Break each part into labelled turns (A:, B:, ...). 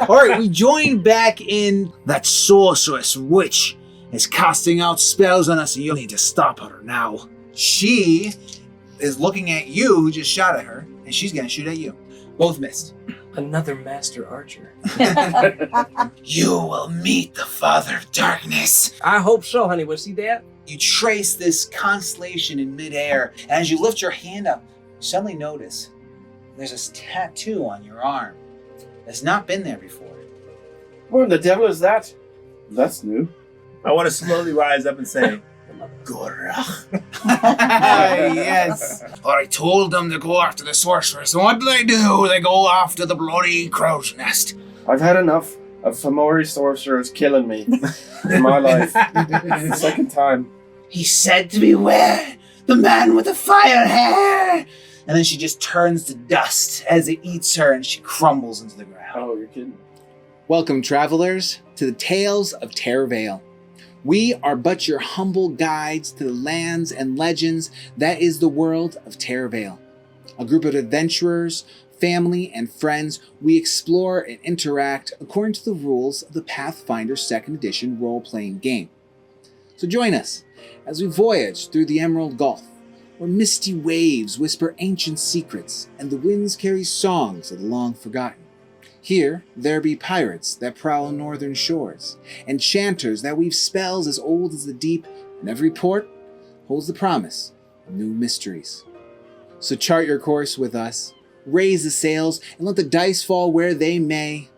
A: Alright, we join back in. That sorceress witch is casting out spells on us, and you'll need to stop her now. She is looking at you, who just shot at her, and she's gonna shoot at you. Both missed.
B: Another master archer.
A: You will meet the Father of Darkness.
B: I hope so, honey. Was he there?
A: You trace this constellation in midair, and as you lift your hand up, you suddenly notice there's this tattoo on your arm that's not been there before.
C: What the devil is that? That's new.
D: I want to slowly rise up and say,
A: Gorach. Yes. I told them to go after the sorceress, and what do? They go after the bloody crow's nest.
C: I've had enough of Fomori sorcerers killing me in my life. It's the second time.
A: He said to beware the man with the fire hair. And then she just turns to dust as it eats her, and she crumbles into the ground.
C: Oh, you're kidding.
A: Welcome, travelers, to the Tales of TerraVale. We are but your humble guides to the lands and legends that is the world of TerraVale. A group of adventurers, family, and friends, we explore and interact according to the rules of the Pathfinder 2nd Edition role-playing game. So join us as we voyage through the Emerald Gulf, where misty waves whisper ancient secrets, and the winds carry songs of the long-forgotten. Here, there be pirates that prowl northern shores, enchanters that weave spells as old as the deep, and every port holds the promise of new mysteries. So chart your course with us, raise the sails, and let the dice fall where they may,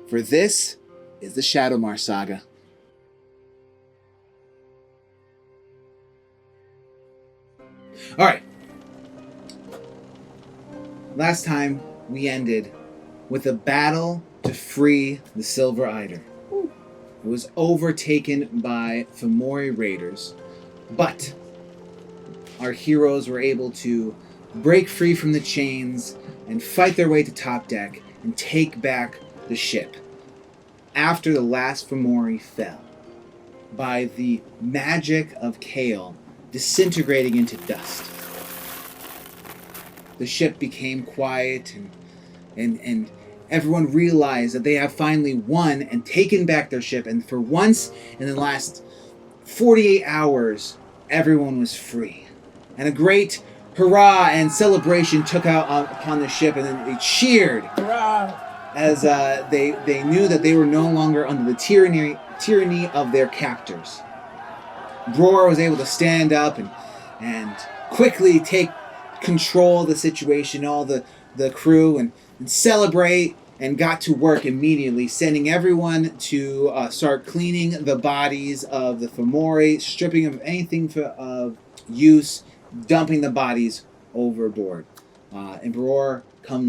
A: for this is the Shadowmar Saga. Alright. Last time we ended with a battle to free the Silver Eider. It was overtaken by Fomori raiders, but our heroes were able to break free from the chains and fight their way to top deck and take back the ship after the last Fomori fell by the magic of Kale disintegrating into dust. The ship became quiet and everyone realized that they have finally won and taken back their ship, and for once in the last 48 hours, everyone was free. And a great hurrah and celebration took out upon the ship, and then they cheered as they knew that they were no longer under the tyranny of their captors. Bror was able to stand up and quickly take control of the situation, all the crew, and celebrate, and got to work immediately, sending everyone to start cleaning the bodies of the Fomori, stripping of anything of use, dumping the bodies overboard. And Bror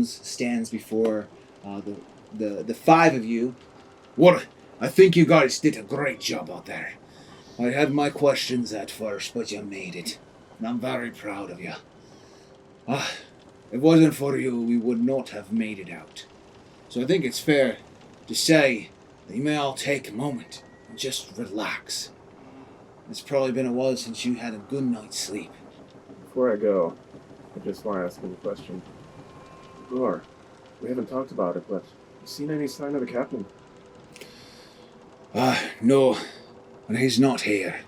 A: stands before the five of you. Well, I think you guys did a great job out there. I had my questions at first, but you made it. And I'm very proud of you. If it wasn't for you, we would not have made it out. So I think it's fair to say that you may all take a moment and just relax. It's probably been a while since you had a good night's sleep.
C: Before I go, I just want to ask you a question. Bror, we haven't talked about it, but you seen any sign of the captain?
A: No, and he's not here.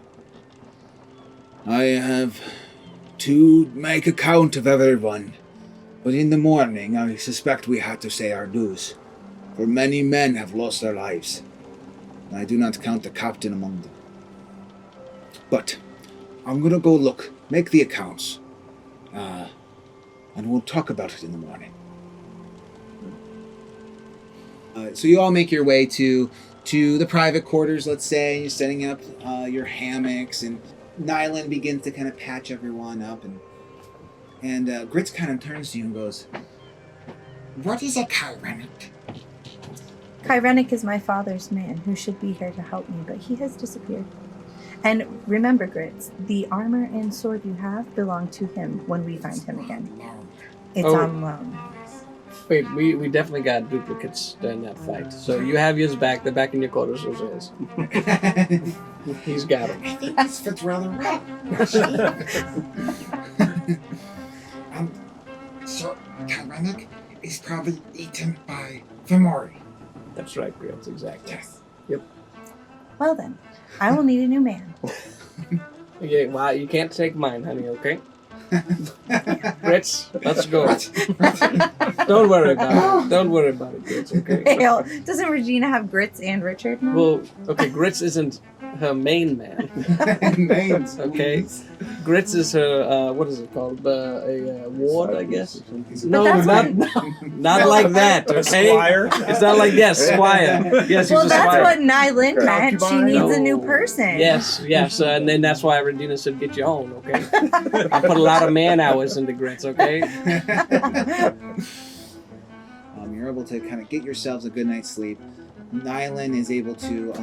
A: I have to make a count of everyone, but in the morning I suspect we had to say our dues, for many men have lost their lives, and I do not count the captain among them. But I'm gonna go make the accounts, and we'll talk about it in the morning. So you all make your way to the private quarters, let's say. You're setting up your hammocks, and Nyland begins to kind of patch everyone up, and Grits kind of turns to you and goes, What is a Kyrenic?
E: Kyrenic is my father's man who should be here to help me, but he has disappeared. And remember, Grits, the armor and sword you have belong to him when we find him again. It's on loan.
B: Wait, we definitely got duplicates during that fight. So you have yours back. They're back in your quarters. Those is. He's got them.
A: I think this fits rather well. So, Kyrenic is probably eaten by Fomori.
B: That's right, Grits. Exactly.
A: Yes.
B: Yep.
E: Well then, I will need a new man.
B: Okay, well, you can't take mine, honey, okay? Grits, let's go. Don't worry about it. Don't worry about it, Grits, okay?
E: Hell, doesn't Regina have Grits and Richard now?
B: Well, okay, Grits isn't her main man,
A: Names.
B: okay? Grits is her, what is it called? A ward, I guess? No,
E: that's
B: not like that, okay?
D: Squire?
B: It's not like, yes, squire. Yes, he's
E: well,
B: a
E: that's
B: squire.
E: what Nylin meant. She needs a new
B: No.
E: person.
B: Yes, and then that's why Regina said get your own, okay? I put a lot of man hours into Grits, okay?
A: You're able to kind of get yourselves a good night's sleep. Nylin is able to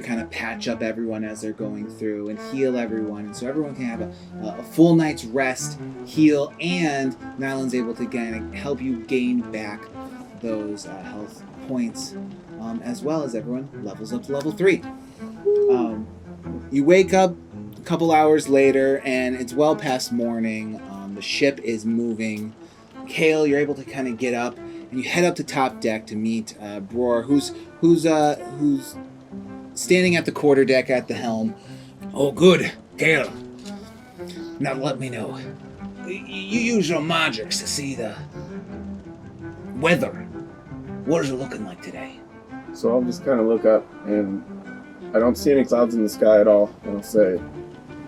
A: kind of patch up everyone as they're going through and heal everyone, and so everyone can have a full night's rest, heal, and Nylin's able to help you gain back those health points, as well as everyone levels up to level 3. You wake up a couple hours later, and it's well past morning. The ship is moving. Kale, you're able to kind of get up, and you head up to top deck to meet Bror, who's standing at the quarterdeck at the helm. Oh, good, Kale. Now let me know. You use your magics to see the weather. What is it looking like today?
C: So I'll just kind of look up, and I don't see any clouds in the sky at all. And I'll say,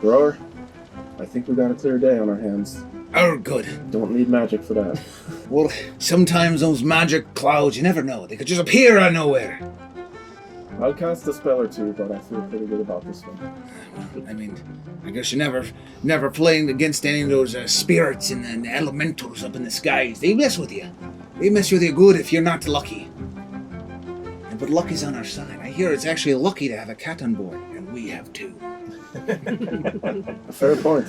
C: Grower, I think we got a clear day on our hands.
A: Oh, good.
C: Don't need magic for that.
A: Well, sometimes those magic clouds, you never know. They could just appear out of nowhere.
C: I'll cast a spell or two, but I feel pretty good about this one.
A: I mean, I guess you never playing against any of those spirits and elementals up in the skies. They mess with you. They mess with you good if you're not lucky. But luck is on our side. I hear it's actually lucky to have a cat on board, and we have two.
C: Fair point.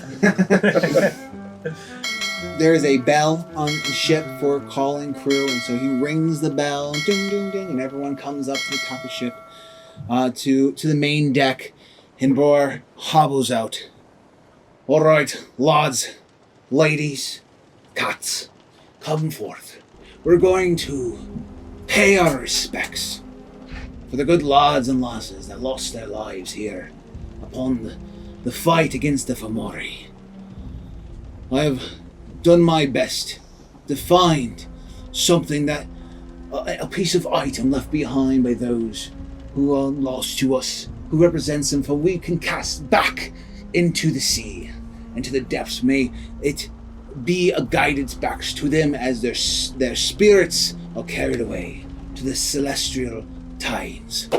A: There is a bell on the ship for calling crew, and so he rings the bell, ding, ding, ding, and everyone comes up to the top of the ship, to the main deck, and Bror hobbles out. All right, lads, ladies, cats, come forth. We're going to pay our respects for the good lads and lasses that lost their lives here upon the fight against the Fomori. I have done my best to find something that a piece of item left behind by those who are lost to us, who represents them, for we can cast back into the sea and to the depths. May it be a guidance back to them as their spirits are carried away to the celestial tides.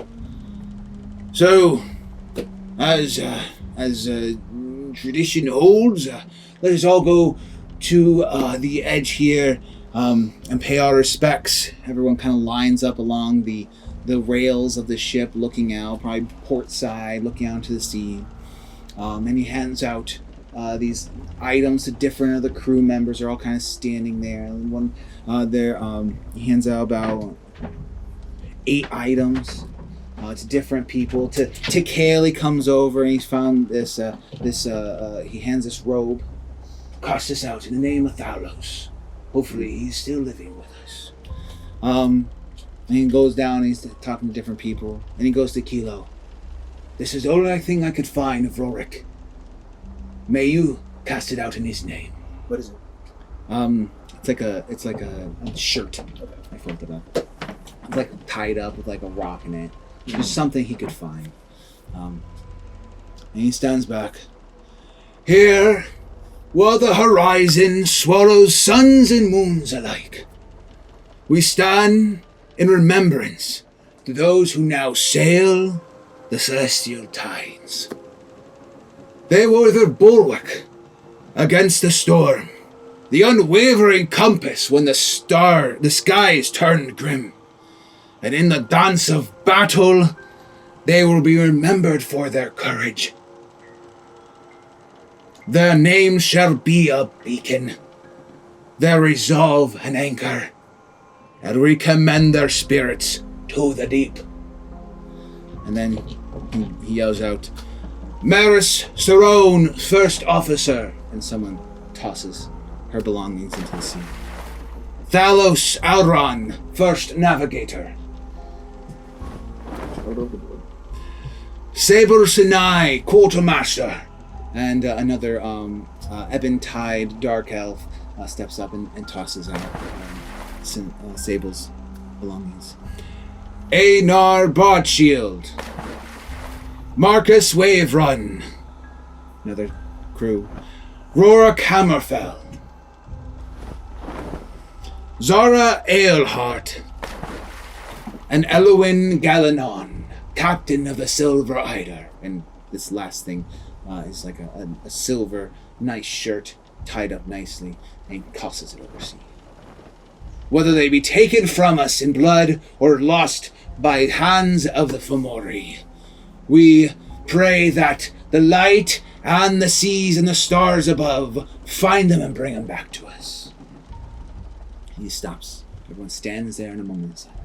A: So, as tradition holds, let us all go to the edge here and pay our respects. Everyone kind of lines up along the rails of the ship, looking out, probably port side, looking out to the sea. And he hands out these items to different of the crew members. Are all kind of standing there. And one he hands out about 8 items to different people. To Kale, he comes over and he's found this. He hands this robe. Cast this out in the name of Thalos. Hopefully he's still living with us. And he goes down and he's talking to different people. And he goes to Kilo. This is the only thing I could find of Rorik. May you cast it out in his name.
B: What is it?
A: It's like a shirt. I flipped it up. It's like tied up with like a rock in it. Just something he could find. And he stands back. Here, while the horizon swallows suns and moons alike, we stand in remembrance to those who now sail the celestial tides. They were the bulwark against the storm the unwavering compass when the skies turned grim. And in the dance of battle, they will be remembered for their courage. Their name shall be a beacon, their resolve an anchor, and we commend their spirits to the deep. And then he yells out, Maris Cerrone, first officer, and someone tosses her belongings into the sea. Thalos Alron, first navigator. Saber Sinai, quartermaster. And another Ebon-Tide dark elf steps up and tosses out Sable's belongings. Einar Bardshield. Marcus Waverun. Another crew. Rorik Hammerfell. Zara Aelhart. And Elwyn Galanon, captain of the Silver Eider. And this last thing is like a silver, nice shirt tied up nicely, and he tosses it overseas. Whether they be taken from us in blood or lost by hands of the Fomori, we pray that the light and the seas and the stars above find them and bring them back to us. He stops. Everyone stands there in a moment of silence.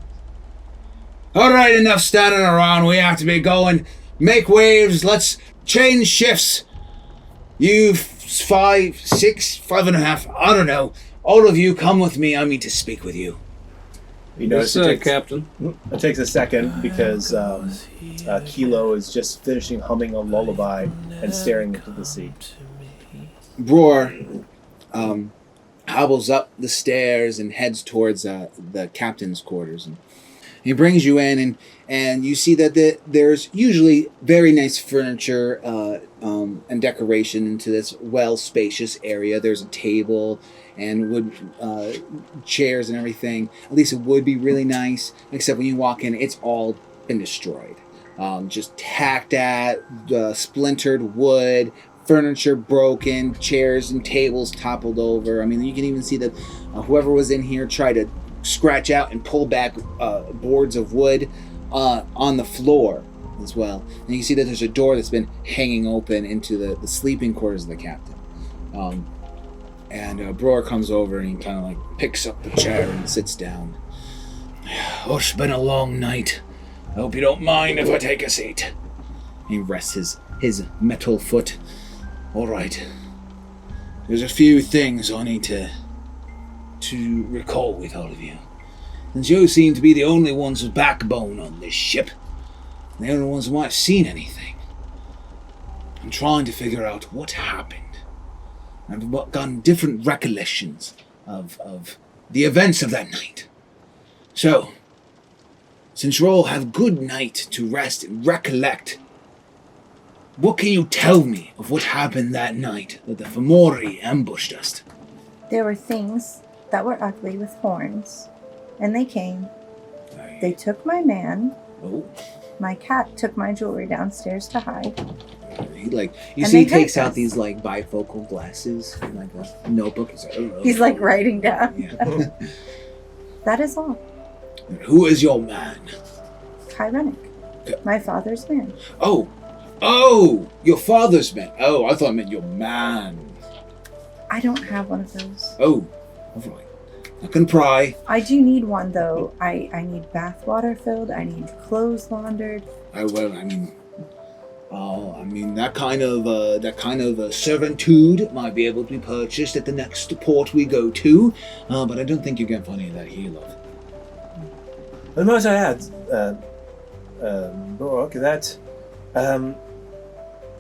A: All right, enough standing around. We have to be going. Make waves. Let's change shifts. You 5, 6, 5.5, I don't know. All of you come with me. I mean to speak with you.
C: You notice
B: Captain.
C: It takes a second because Kilo is just finishing humming a lullaby and staring into the sea.
A: Roar hobbles up the stairs and heads towards the captain's quarters. And he brings you in, and you see that there's usually very nice furniture and decoration into this spacious area. There's a table and wood chairs and everything. At least it would be really nice, except when you walk in, it's all been destroyed. Just tacked at, splintered wood, furniture broken, chairs and tables toppled over. I mean, you can even see that whoever was in here tried to scratch out and pull back boards of wood on the floor as well. And you can see that there's a door that's been hanging open into the sleeping quarters of the captain. And Broer comes over and he kind of like picks up the chair and sits down. Oh, it's been a long night. I hope you don't mind if I take a seat. He rests his metal foot. All right. There's a few things I need to recall with all of you. Since you seem to be the only ones with backbone on this ship, and the only ones who might have seen anything, I'm trying to figure out what happened. I've gotten different recollections of the events of that night. So, since you all have good night to rest and recollect, what can you tell me of what happened that night that the Fomori ambushed us?
E: There were things that were ugly with horns, and they came. They took my man.
A: Oh.
E: My cat took my jewelry downstairs to hide.
A: He takes out these like bifocal glasses and like a notebook.
E: He's like writing down.
A: Yeah.
E: That is all.
A: Who is your man?
E: Kyrenic. My father's man.
A: Oh, your father's man. Oh, I thought I meant your man.
E: I don't have one of those.
A: Oh, all right. I can pry.
E: I do need one though. I need bath water filled. I need clothes laundered.
A: That kind of servitude might be able to be purchased at the next port we go to, but I don't think you're going to find any of that here, love.
D: And might I add, Bork, that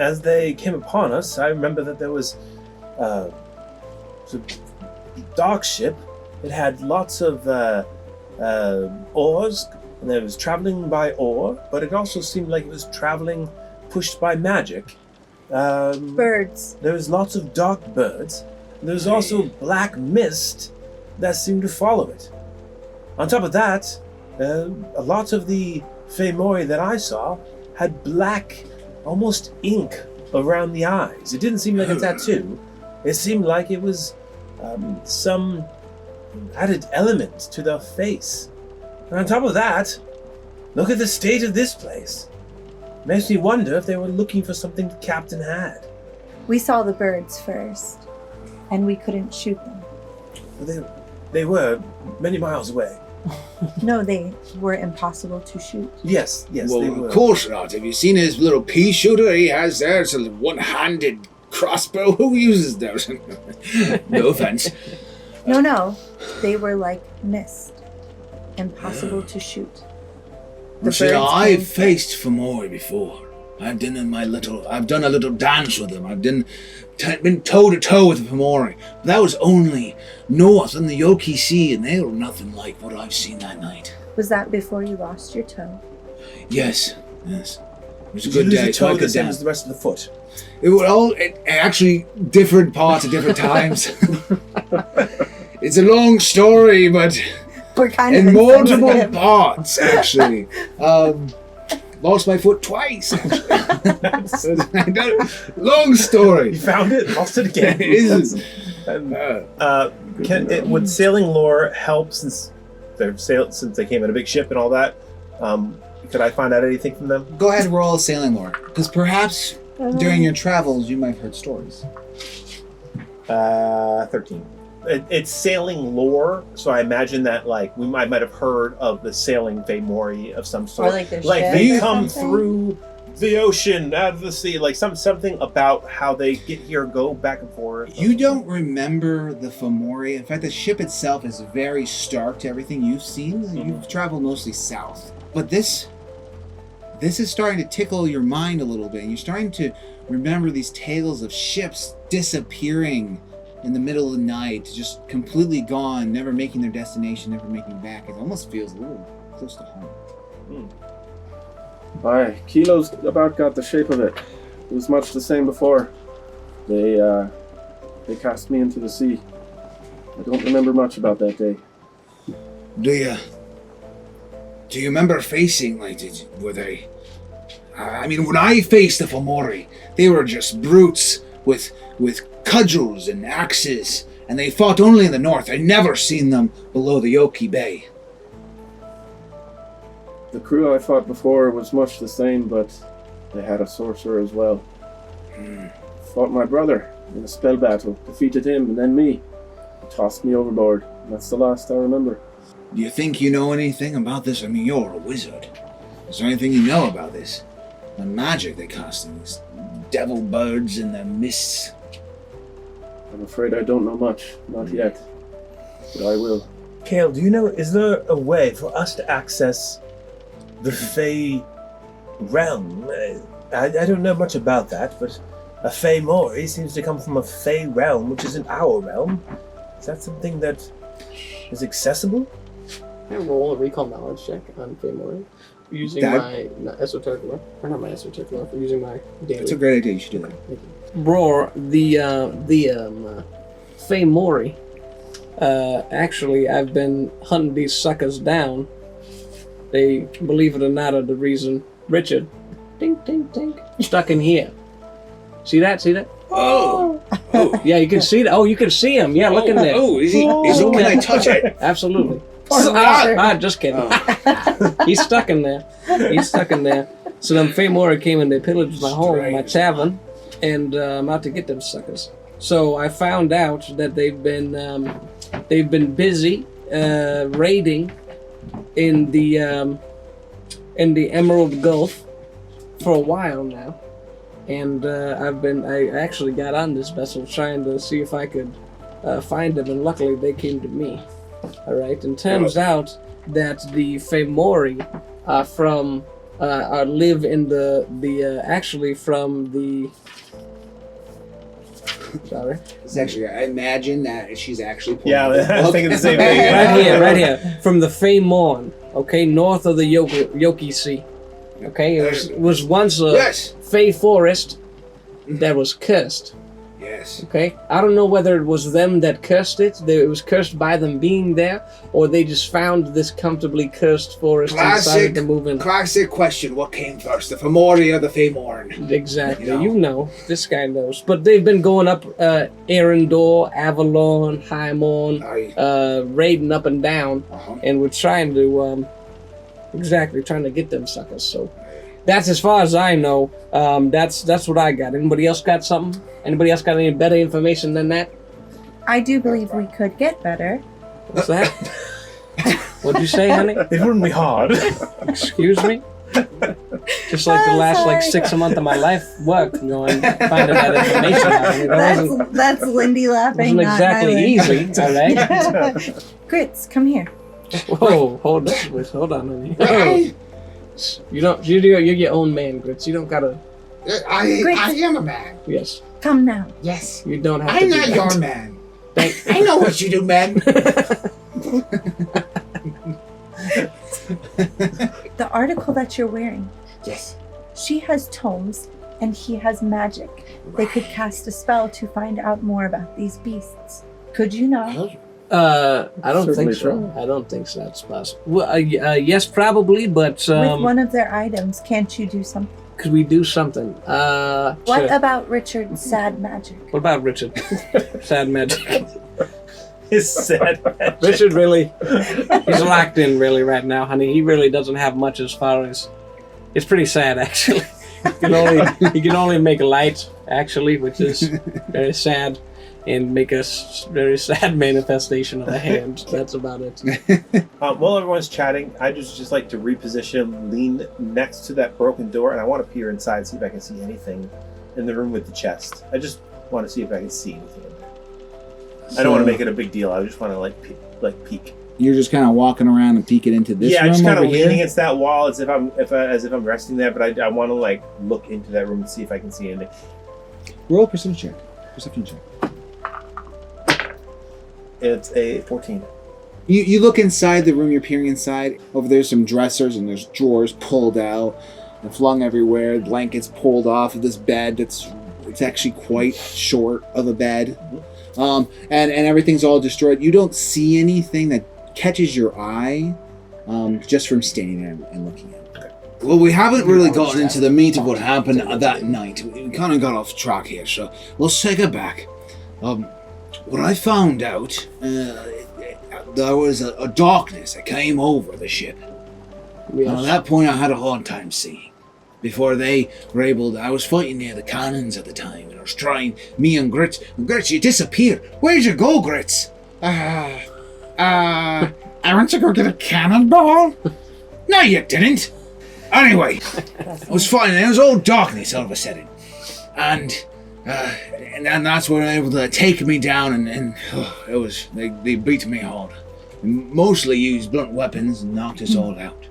D: as they came upon us, I remember that there was a dark ship. It had lots of oars, and it was traveling by oar, but it also seemed like it was traveling pushed by magic.
E: Birds.
D: There was lots of dark birds. There was also black mist that seemed to follow it. On top of that, a lot of the Fomori that I saw had black, almost ink around the eyes. It didn't seem like a tattoo. It seemed like it was some added element to their face. And on top of that, look at the state of this place. Makes me wonder if they were looking for something the captain had.
E: We saw the birds first, and we couldn't shoot them.
D: They were many miles away.
E: No, they were impossible to shoot.
D: Yes,
A: well,
D: they were.
A: of course not. Have you seen his little pea shooter he has there? It's a one-handed crossbow. Who uses those? No offense.
E: No, they were like mist. Impossible to shoot. The
A: See,
E: birds
A: I've
E: came
A: faced Fomori before. I've done a little dance with them. I've been toe to toe with the Fomori. But that was only north in the Yoki Sea, and they were nothing like what I've seen that night.
E: Was that before you lost your toe?
A: Yes. It was a
D: Did
A: good
D: you lose
A: day.
D: the
A: so I
D: toe
A: could
D: the same
A: dance.
D: as the rest of the foot?
A: It actually different parts at different times. It's a long story, but
E: We're kind of
A: in multiple
E: insensitive.
A: parts, actually. Lost my foot twice. Long story.
D: You found it, lost it again.
A: It is.
D: Would sailing lore help since they came in a big ship and all that? Could I find out anything from them?
A: Go ahead and roll a sailing lore, because perhaps during your travels you might have heard stories.
D: 13. It's sailing lore, so I imagine that I might have heard of the sailing Fomori of some sort.
E: Or like their
D: Like
E: ship
D: they
E: or
D: come
E: something?
D: through the ocean, out of the sea, like something about how they get here, go back and forth.
A: You don't remember the Fomori. In fact, the ship itself is very stark to everything you've seen. You've traveled mostly south. But this is starting to tickle your mind a little bit. You're starting to remember these tales of ships disappearing in the middle of the night, just completely gone, never making their destination, never making back. It almost feels a little close to home.
C: Aye, Kilo's about got the shape of it. It was much the same before. They cast me into the sea. I don't remember much about that day.
A: Do you remember facing, were they... I mean, when I faced the Fomori, they were just brutes with cudgels and axes, and they fought only in the north. I never seen them below the Yoki Bay.
C: The crew I fought before was much the same, but they had a sorcerer as well. Fought my brother in a spell battle, defeated him, and then me. He tossed me overboard. That's the last I remember.
A: Do you think you know anything about this? I mean, you're a wizard. Is there anything you know about this? The magic they cast in these devil birds in the mists.
C: I'm afraid I don't know much. Not yet. But I will.
D: Kale, do you know, is there a way for us to access the Fey realm? I don't know much about that, but a Fomori seems to come from a Fey realm, which isn't our realm. Is that something that is accessible?
B: Can I roll a recall knowledge check on Fomori using my esoteric lore? Or not my esoteric lore, but using my daily.
A: It's a great idea. You should do that.
B: Roar, the Fomori. Actually, I've been hunting these suckers down. They, believe it or not, are the reason Richard, ding, ding, ding, stuck in here. See that?
A: Oh!
B: Yeah, you can see that. Oh, you can see him. Yeah, look in there.
A: Oh, is he? Can I touch it?
B: Absolutely.
E: Poor
B: Just kidding. He's stuck in there. So them Fomori came and they pillaged my home, my tavern, and I'm out to get them suckers. So I found out that they've been busy raiding in the Emerald Gulf for a while now, and I actually got on this vessel trying to see if I could find them, and luckily they came to me. All right, and turns out that the Fomori are from live in the actually from the. Sorry.
A: It's actually, I imagine that she's actually pulling
D: Yeah,
A: the
D: I was
A: book.
D: thinking the same thing.
B: Right here, from the Fomorn, okay, north of the Yoki Sea. Okay, it was once a
A: Yes.
B: Fey forest that was cursed.
A: Yes.
B: Okay? I don't know whether it was them that cursed it, it was cursed by them being there, or they just found this comfortably cursed forest and decided to move in.
A: Classic question, what came first, the Fomori or the Faemorn?
B: Exactly. You know. This guy knows. But they've been going up Arendor, Avalon, Highmorn, raiding up and down, and we're trying to trying to get them suckers. So that's as far as I know. That's what I got. Anybody else got something? Anybody else got any better information than that?
E: I do believe we could get better.
B: What's that? What'd you say, honey?
D: It wouldn't be hard.
B: Excuse me? Just like the last 6 months of my life work, finding that information out. I mean,
E: that's Lindy laughing.
B: Wasn't exactly easy, all right?
E: Grits, come here.
B: Whoa, hold on, honey. Whoa. You're your own man, Grits. You don't gotta.
A: I am a man.
B: Yes.
E: Come now.
A: Yes.
B: You don't have to.
A: I'm
B: do
A: not
B: that.
A: your man. I know what you do, man.
E: The article that you're wearing.
A: Yes.
E: She has tomes, and he has magic. They could cast a spell to find out more about these beasts. Could you not?
B: I don't think so. I don't think so. That's possible. Well, yes, probably, but
E: with one of their items, can't you do something?
B: Could we do something?
E: What
B: sure.
E: about Richard's sad magic?
B: What about Richard? Sad magic.
D: His sad magic.
B: Richard really, he's locked in really right now, honey. He really doesn't have much as far as. It's pretty sad, actually. He can only make light, actually, which is very sad, and make a very sad manifestation of a hand. That's about it.
D: While everyone's chatting, I just like to reposition, lean next to that broken door, and I want to peer inside, see if I can see anything in the room with the chest. I just want to see if I can see anything in there. I don't want to make it a big deal. I just want to peek.
A: You're just kind of walking around and peeking into this room.
D: Yeah, just kind of leaning
A: here?
D: against that wall as if I'm resting there. But I want to look into that room and see if I can see anything.
A: Roll a perception check.
D: It's a 14.
A: You look inside the room. You're peering inside. Over there's some dressers and there's drawers pulled out and flung everywhere. Blankets pulled off of this bed. It's actually quite short of a bed. And everything's all destroyed. You don't see anything that catches your eye just from standing there and looking at it. Well, we haven't really gotten into the meat of what happened that night. We kind of got off track here, so let's take it back. What I found out, there was a darkness that came over the ship.
B: Yes.
A: At that point, I had a hard time seeing. Before they were able to, I was fighting near the cannons at the time, and I was trying, me and Grits, you disappeared. Where'd you go, Grits? I went to go get a cannonball? No, you didn't. Anyway, I was fighting, and it was all darkness all of a sudden. And that's when they were able to take me down, and it was, they beat me hard. Mostly used blunt weapons and knocked us all out.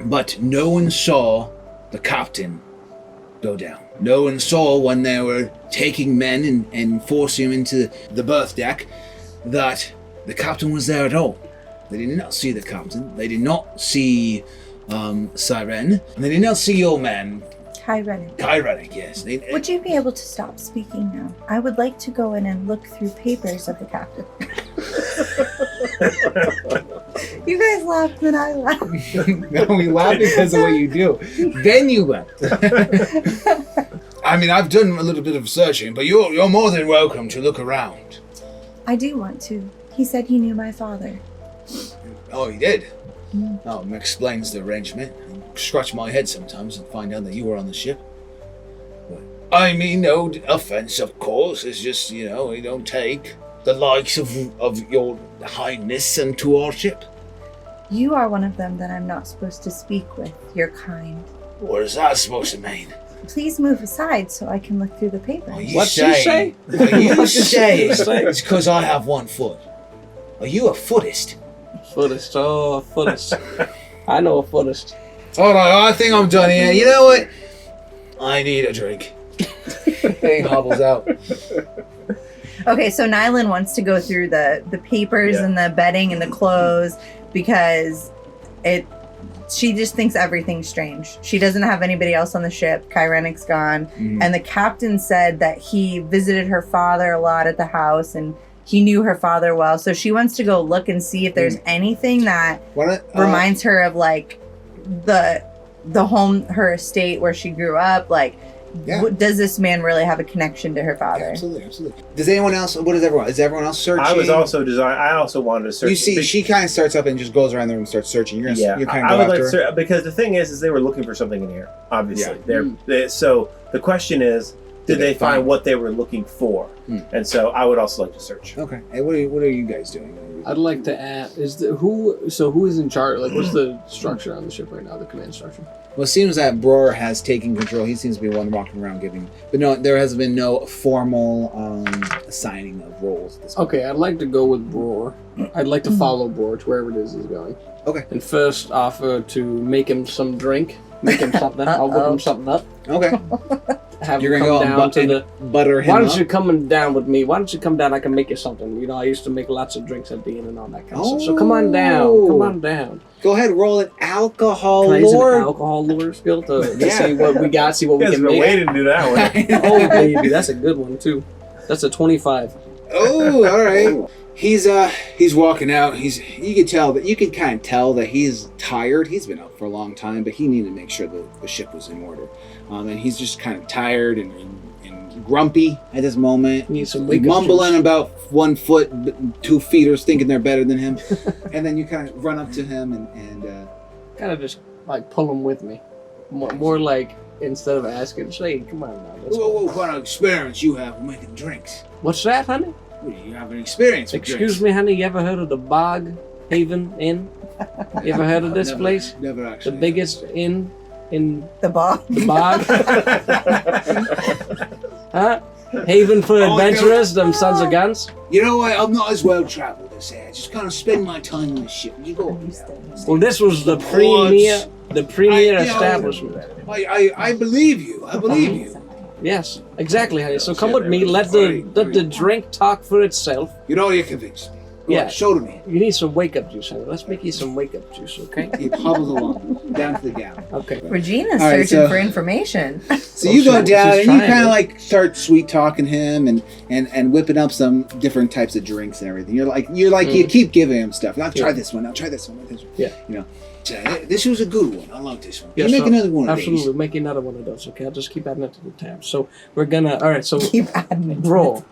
A: But no one saw the captain go down. No one saw when they were taking men and forcing them into the berth deck that the captain was there at all. They did not see the captain. They did not see Siren. And they did not see your man. Kyrennic, yes.
E: Would you be able to stop speaking now? I would like to go in and look through papers of the captain. You guys laughed and I laughed.
A: No, we laughed because of what you do. Then you went. I mean, I've done a little bit of searching, but you're more than welcome to look around.
E: I do want to. He said he knew my father.
A: Oh, he did? Oh, explains the arrangement. I scratch my head sometimes and find out that you were on the ship. But, I mean, no offense, of course. It's just, we don't take the likes of your highness into our ship.
E: You are one of them that I'm not supposed to speak with. You're kind.
A: What is that supposed to mean?
E: Please move aside so I can look through the papers.
B: What'd she say?
A: You say it's because I have one foot. Are you a footist?
B: Footist, oh, footist. I know a footist.
A: All right, I think I'm done here. You know what? I need a drink. He hobbles out.
E: Okay, so Nylan wants to go through the papers and the bedding and the clothes because she just thinks everything's strange. She doesn't have anybody else on the ship. Kyrenic's gone. And the captain said that he visited her father a lot at the house and he knew her father well. So she wants to go look and see if there's anything that reminds her of like the home, her estate where she grew up. Like, does this man really have a connection to her father?
A: Absolutely. Does anyone else? What is everyone? Is everyone else searching?
D: I also wanted to search.
A: You see, she kind of starts up and just goes around the room and starts searching. You're kind of
D: I would like to, because the thing is they were looking for something in here. Obviously, so the question is, did they find what they were looking for? And so I would also like to search.
A: Okay. Hey, what are you guys doing?
B: I'd like to ask: who is in charge? Like, what's the structure on the ship right now? The command structure.
A: Well, it seems that Bror has taken control. He seems to be one walking around giving, but no, there has been no formal assigning of roles at this point.
B: Okay, I'd like to go with Bror. I'd like to follow Bror to wherever it is he's going.
A: Okay.
B: And first offer to make him some drink. Make him something. I'll whip him something up.
A: Okay.
B: Have
A: You're
B: him
A: gonna
B: come
A: go
B: down to the.
A: butter him
B: Why don't
A: up?
B: you come down with me? Why don't you come down? I can make you something. You know, I used to make lots of drinks at the inn and all that kind of stuff. So come on down. Come on down.
A: Go ahead, roll an alcohol
B: Can I use an
A: lore.
B: alcohol lure skill to see what we got, see what we
D: You guys
B: can
D: have been
B: make?
D: waiting to do that one.
B: Oh, baby, that's a good one, too. That's a 25.
A: Oh, all right. He's walking out. You could kind of tell that he's tired. He's been up for a long time, but he needed to make sure the ship was in order. And he's just kind of tired and grumpy at this moment.
B: Need some
A: Like
B: wake-up
A: mumbling
B: juice.
A: about 1 foot, 2 feeters, thinking they're better than him. And then you kind of run up to him and
B: Kind of just, like, pull him with me. More like, instead of asking, say, come on now. Let's go.
A: what kind of experience you have with making drinks?
B: What's that, honey?
A: You have an experience with
B: Excuse me, honey, you ever heard of the Bog Haven Inn? You ever heard of this place?
A: Never
B: The
A: actually.
B: biggest inn in
E: The ball.
B: the Bog? Huh? Haven for adventurers, them sons of guns?
A: You know what? I'm not as well traveled as that. I just kind of spend my time on the ship. You go over there.
B: Well, this was the premier establishment.
A: I believe you. I believe you.
B: Yes, exactly, honey. So come with me. Let the drink talk for itself.
A: You know you convinced me. Go
B: Yeah.
A: on, show to me.
B: You need some wake-up juice, honey. Let's make you some wake-up juice, okay?
A: He hobbles along down to the galley.
B: Okay.
E: Regina's
A: All right,
E: searching
A: so-
E: for information.
A: So you go
B: she's
A: down and you
B: trying
A: kind
B: it.
A: of like start sweet talking him and whipping up some different types of drinks and everything. You keep giving him stuff. Now try this one. Now try this one. This one.
B: Yeah.
A: You know. This was a good one. I like this one.
B: Yes,
A: you make
B: sir.
A: another one of
B: Absolutely,
A: these.
B: make another one of those, okay? I'll just keep adding it to the tab. So we're gonna, all right, so
E: Keep adding it.
B: roll.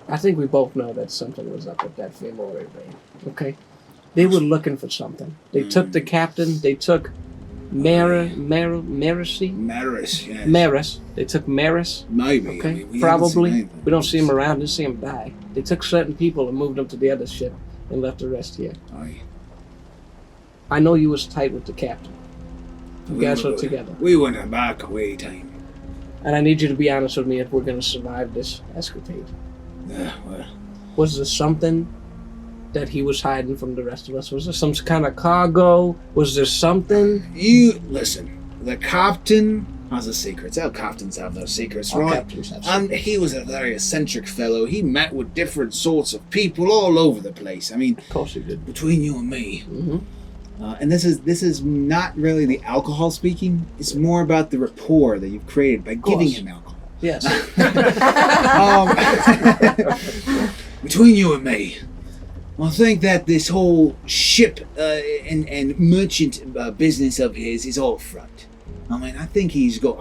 B: I think we both know that something was up with that Famore thing, okay? They were looking for something. They took the captain, they took Maris,
A: Maris, yes.
B: Maris. They took Maris,
A: Maybe.
B: okay?
A: I mean, we haven't seen
B: Probably.
A: anything.
B: We don't see him around, didn't see him die. They took certain people and moved them to the other ship and left the rest here.
A: Aye.
B: I know you was tight with the captain. You guys were together.
A: We went back away time.
B: And I need you to be honest with me if we're going to survive this escapade.
A: Well,
B: Was there something that he was hiding from the rest of us? Was there some kind of cargo? Was there something?
A: you listen. The captain has a secret. Our captains have no secrets,
B: Our
A: right?
B: captains have
A: And he was a very eccentric fellow. He met with different sorts of people all over the place. I mean,
B: Of course he did.
A: between you and me.
B: Mm-hmm.
A: And this is not really the alcohol speaking. It's more about the rapport that you've created by giving
B: course.
A: him alcohol.
B: Yes.
A: Between you and me, I think that this whole ship and merchant business of his is all front. I mean, I think he's loaded.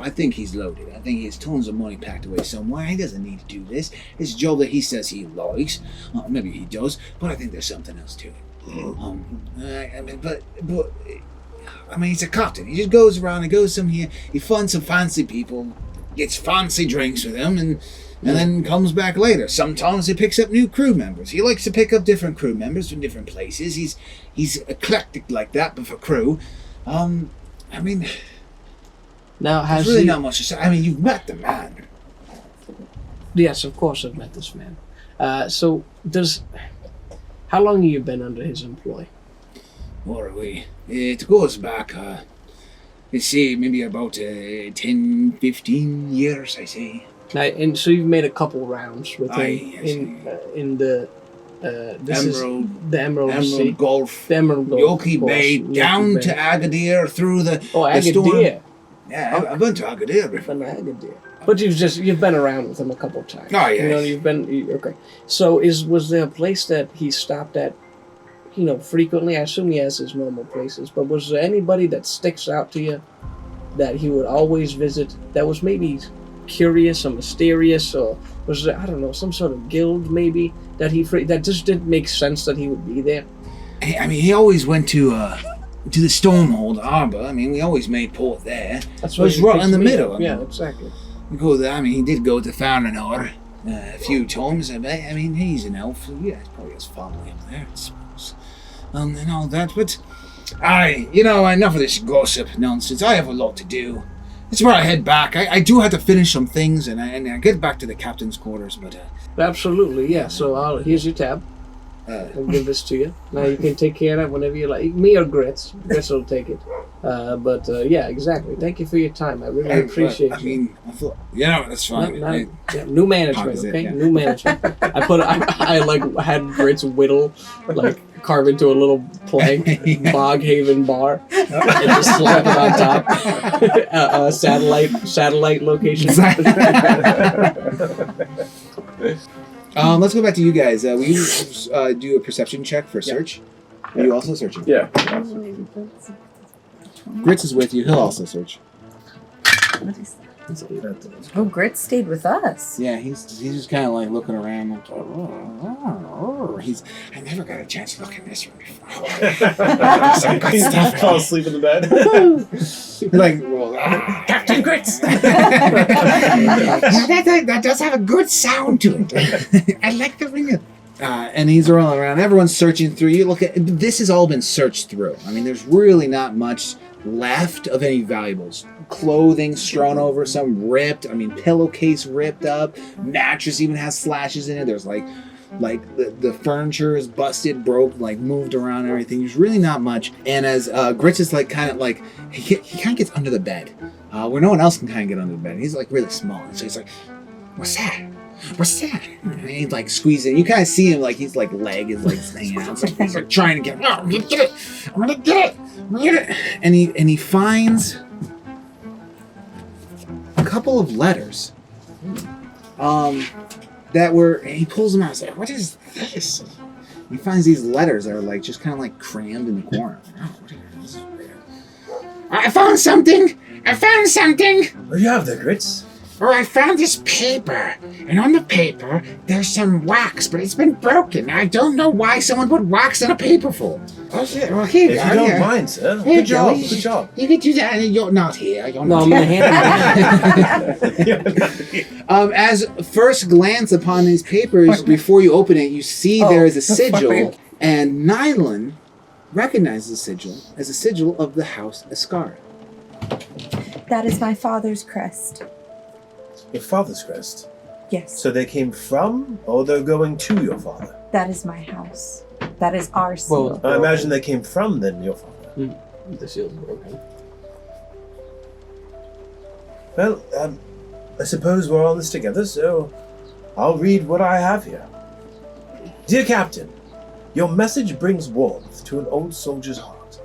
A: I think he has tons of money packed away somewhere. He doesn't need to do this. It's a job that he says he likes. Maybe he does, but I think there's something else to it. I mean, he's a captain. He just goes around and goes some here. He finds some fancy people, gets fancy drinks with them, and then comes back later. Sometimes he picks up new crew members. He likes to pick up different crew members from different places. He's eclectic like that, but for crew, I mean,
B: Now, has
A: there's really
B: he...
A: not much to say. I mean, you've met the man.
B: Yes, of course I've met this man. So, how long have you been under his employ?
A: What are we? It goes back, let's say, maybe about 10, 15 years, I say.
B: Now, and so you've made a couple rounds with him
A: Aye, yes,
B: in the This is the Emerald Sea.
A: Gulf,
B: The Emerald Gulf.
A: Yoki Bay, down to Agadir, through the
B: Oh,
A: storm.
B: Agadir.
A: Yeah, I've been to Agadir before.
B: Been to Agadir. But you've been around with him a couple of times.
A: Oh, yeah.
B: You know, okay. So was there a place that he stopped at, frequently? I assume he has his normal places, but was there anybody that sticks out to you that he would always visit that was maybe curious or mysterious, or was there, I don't know, some sort of guild maybe that that just didn't make sense that he would be there?
A: I mean, he always went to the Stormhold Harbor. I mean, we always made port there.
B: That's
A: It was right in the middle.
B: Yeah, exactly.
A: We go there. I mean, he did go to Fahrenor a few times. I mean, he's an elf. So yeah, it's probably his family up there, I suppose. And all that. But enough of this gossip nonsense. I have a lot to do. That's where I head back. I do have to finish some things, and I get back to the captain's quarters. But
B: Absolutely, yeah. So here's your tab. I'll give this to you. Now you can take care of it whenever you like. Me or Grits. Grits will take it. Yeah, exactly. Thank you for your time. I really appreciate it.
A: I mean, I thought, that's fine.
B: New management, okay? New management. I had Grits whittle, carve into a little plank, Boghaven bar, and just slap it on top. Satellite location.
A: Let's go back to you guys. Will you do a perception check for search? Are you also searching?
C: Yeah.
A: Grits is with you. He'll also search.
E: Oh, Grit stayed with us.
A: Yeah, he's just kind of looking around. I never got a chance to look in this room before. Some good stuff.
C: Fall asleep in the bed.
A: Captain Grits. that does have a good sound to it. I like the ring. And he's rolling around. Everyone's searching through. You look at this has all been searched through. I mean, there's really not much left of any valuables. Clothing strewn over, some ripped. I mean, pillowcase ripped up. Mattress even has slashes in it. There's the furniture is busted, broke, moved around and everything. There's really not much. And as Grits is he kind of gets under the bed, where no one else can kind of get under the bed. He's really small, and so he's like, "What's that? What's that?" And he squeezing. You kind of see him his leg is hanging out. He's trying to get. "No, I'm gonna get it. I'm gonna get it. I'm gonna get it." And he finds a couple of letters. That were, and he pulls them out. He's like, "What is this?" He finds these letters that are just kind of crammed in the corner. This is weird. I found something.
D: What do you have there, Grits?
A: I found this paper, and on the paper there's some wax, but it's been broken. I don't know why someone put wax in a paper for. Oh, shit. Well, here
D: If you don't mind, sir.
A: Here
D: Good job. Good job.
A: You can do that, and you're not here.
B: I'm gonna hand it.
A: As first glance upon these papers, before you open it, you see there is a sigil, and Nylon recognizes the sigil as a sigil of the House Ascar.
E: That is my father's crest.
D: Your father's crest.
E: Yes.
D: So they came from, or they're going to your father?
E: That is my house. That is our seal.
D: I imagine they came from then your father.
B: The shield's broken.
D: Well, I suppose we're all in this together, so I'll read what I have here. Dear Captain, your message brings warmth to an old soldier's heart.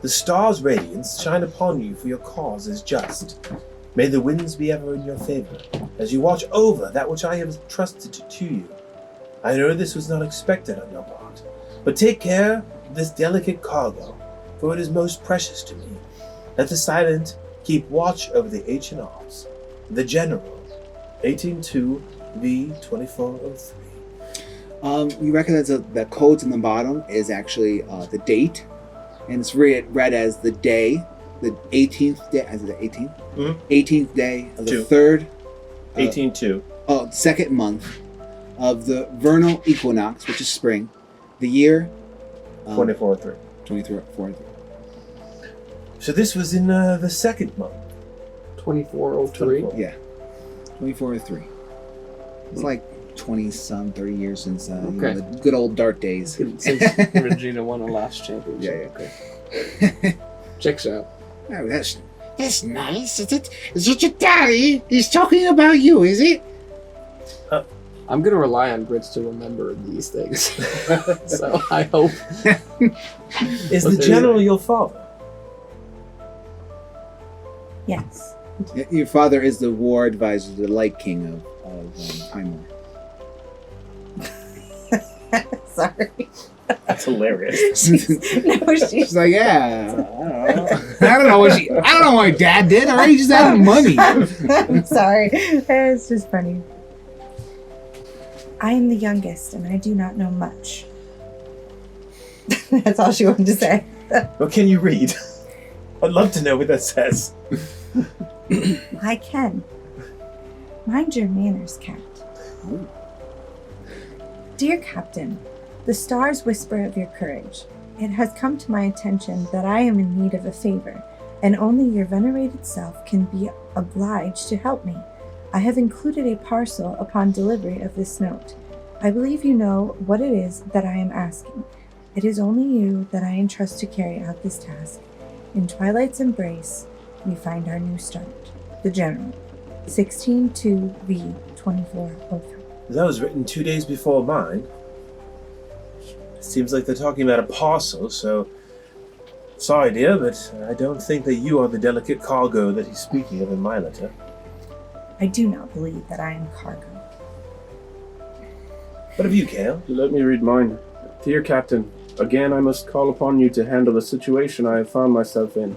D: The star's radiance shine upon you, for your cause is just. May the winds be ever in your favor, as you watch over that which I have trusted to you. I know this was not expected on your part, but take care of this delicate cargo, for it is most precious to me. Let the silent keep watch over the H&Rs. The General, 182 V2403.
A: You recognize the codes in the bottom is actually the date, and it's read as the day, the 18th day. Is it the 18th?
D: Mm-hmm.
A: 18th day of the
D: Two.
A: third.
C: 18-2.
A: Second month of the vernal equinox, which is spring. The year.
C: 24-3.
A: 24.
D: So this was in the second month.
B: 2403.
A: Yeah. 24/3. It's 20-some, 30 years since the good old dark days.
B: Since Regina won a last championship.
A: Yeah.
B: Okay. Checks out.
A: Oh, that's nice. Is it your daddy? He's talking about you, is it?
B: I'm gonna rely on Grits to remember these things. So I hope.
D: Is the general your father?
E: Yes.
A: Your father is the war advisor, the Light King of Highmore.
E: Sorry.
C: That's hilarious.
E: No,
A: She's like, yeah, I don't know what my dad did. All right, he just had money.
E: I'm sorry. It's just funny. I am the youngest, and I do not know much. That's all she wanted to say.
D: Well, can you read? I'd love to know what that says.
E: I can. Mind your manners, Cat. Dear Captain, the stars whisper of your courage. It has come to my attention that I am in need of a favor, and only your venerated self can be obliged to help me. I have included a parcel upon delivery of this note. I believe you know what it is that I am asking. It is only you that I entrust to carry out this task. In Twilight's embrace, we find our new start. The General. 16-2V-2403.
D: That was written 2 days before mine. Seems like they're talking about a parcel, so... Sorry, dear, but I don't think that you are the delicate cargo that he's speaking of in my letter.
E: I do not believe that I am cargo.
D: What of you, Kale?
C: Let me read mine. Dear Captain, again I must call upon you to handle the situation I have found myself in.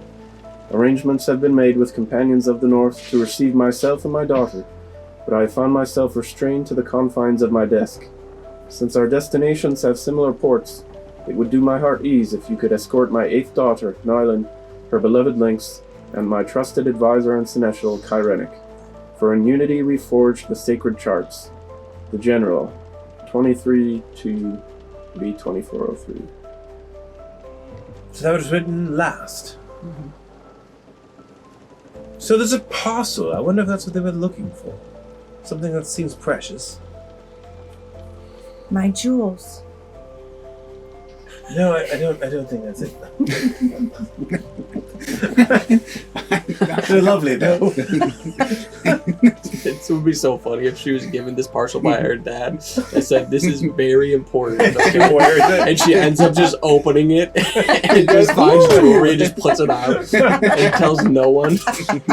C: Arrangements have been made with companions of the North to receive myself and my daughter, but I have found myself restrained to the confines of my desk. Since our destinations have similar ports, it would do my heart ease if you could escort my 8th daughter, Nyland, her beloved Lynx, and my trusted advisor and seneschal, Kyrenic. For in unity we forged the sacred charts. The General, 23-B-2403.
D: So that was written last.
B: Mm-hmm.
D: So there's a parcel. I wonder if that's what they were looking for. Something that seems precious.
E: My jewels.
D: No, I don't think that's it. They're lovely though.
B: It would be so funny if she was given this parcel by her dad that said, "This is very important." Okay? And she ends up just opening it and just finds jewelry and just puts it out and tells no one.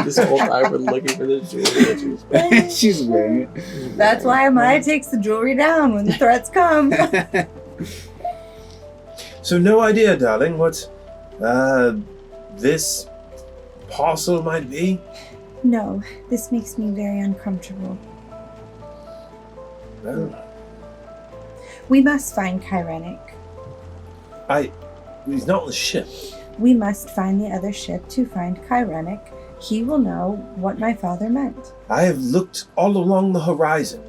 B: This whole time we're looking for this jewelry that she's wearing.
A: She's wearing it.
E: That's why Amaya takes the jewelry down when the threats come.
D: So no idea, darling, what this parcel might be?
E: No, this makes me very uncomfortable.
D: Well,
E: We must find Kyrenic.
D: he's not on the ship.
E: We must find the other ship to find Kyrenic. He will know what my father meant.
D: I have looked all along the horizon,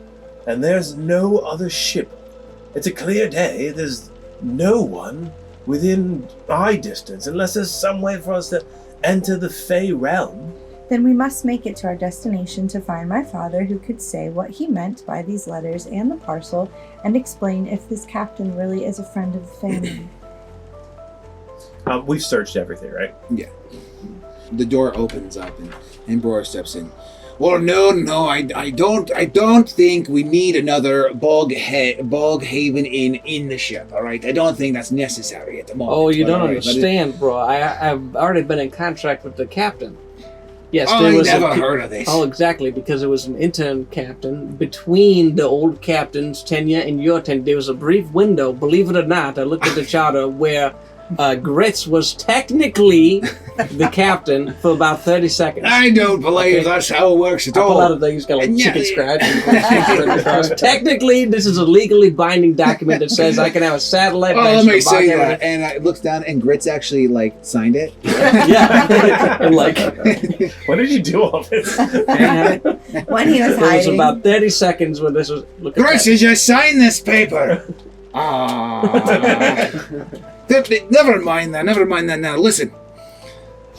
D: and there's no other ship. It's a clear day. There's no one within eye distance, unless there's some way for us to enter the Fey realm.
E: Then we must make it to our destination to find my father, who could say what he meant by these letters and the parcel, and explain if this captain really is a friend of the family.
D: We've searched everything, right?
A: Yeah. The door opens up and Bror steps in. Well, no, I don't think we need another bog haven in the ship. All right, I don't think that's necessary at the moment.
B: Oh, you
A: but
B: don't
A: all right,
B: understand, bro. I've already been in contract with the captain. Yes,
A: I
B: there was
A: never heard of this.
B: Oh, exactly, because it was an intern captain. Between the old captain's tenure and your tenure, there was a brief window, believe it or not, I looked at the charter, where Grits was technically the captain for about 30 seconds.
A: I don't believe that's how it works at
B: I pull
A: all.
B: out of things, got like
A: And
B: chicken
A: yeah.
B: scratch. Technically, this is a legally binding document that says I can have a satellite.
A: Oh, let me say
B: say
A: that. And I looks down, and Grits actually signed it.
B: Yeah, and
D: What did you do all this?
E: When he was
B: there was
E: hiding.
B: about 30 seconds when this was. Look at
A: Grits,
B: that.
A: you just signed this paper. Never mind that now. Listen,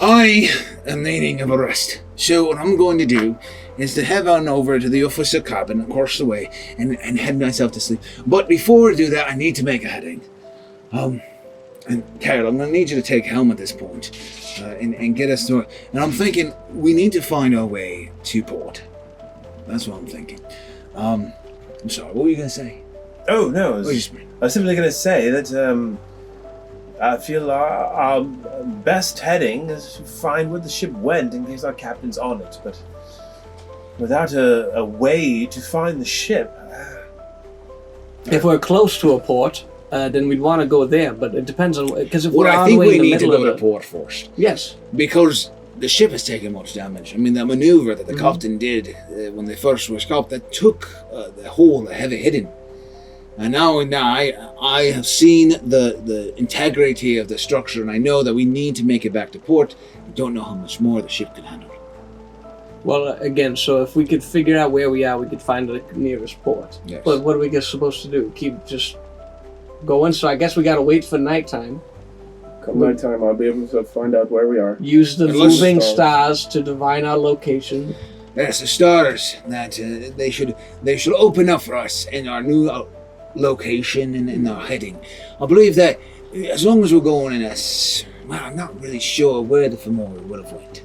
A: I am needing of a rest. So what I'm going to do is to head on over to the officer cabin across the way and head myself to sleep. But before I do that, I need to make a heading. And Carol, I'm going to need you to take helm at this point and get us through. And I'm thinking we need to find our way to port. That's what I'm thinking. I'm sorry, what were you going to say?
D: Oh, no.
A: Oh, just-
D: I was simply going to say that I feel our best heading is to find where the ship went in case our captain's on it. But without a way to find the ship...
B: If we're close to a port, then we'd want to go there. But it depends on... Because if we're
A: Well, I
B: all
A: think
B: the way
A: we
B: in the
A: need to
B: middle
A: go
B: of
A: to port first.
B: Yes.
A: Because the ship has taken much damage. I mean, the maneuver that the
B: Mhm.
A: captain did when they first were scalped, that took the whole heavy hitting. And now I have seen the integrity of the structure, and I know that we need to make it back to port. I don't know how much more the ship can handle.
B: Well, again, so if we could figure out where we are, we could find the nearest port.
A: Yes.
B: But what are we supposed to do? Keep just going? So I guess we got to wait for nighttime.
C: Come nighttime, I'll be able to find out where we are.
B: Use the
A: Unless
B: moving
C: stars.
B: stars to divine our location.
A: Yes, the stars, that they should open up for us in our new location and in our heading. I believe that as long as we're going in well, I'm not really sure where the Fomori would have went.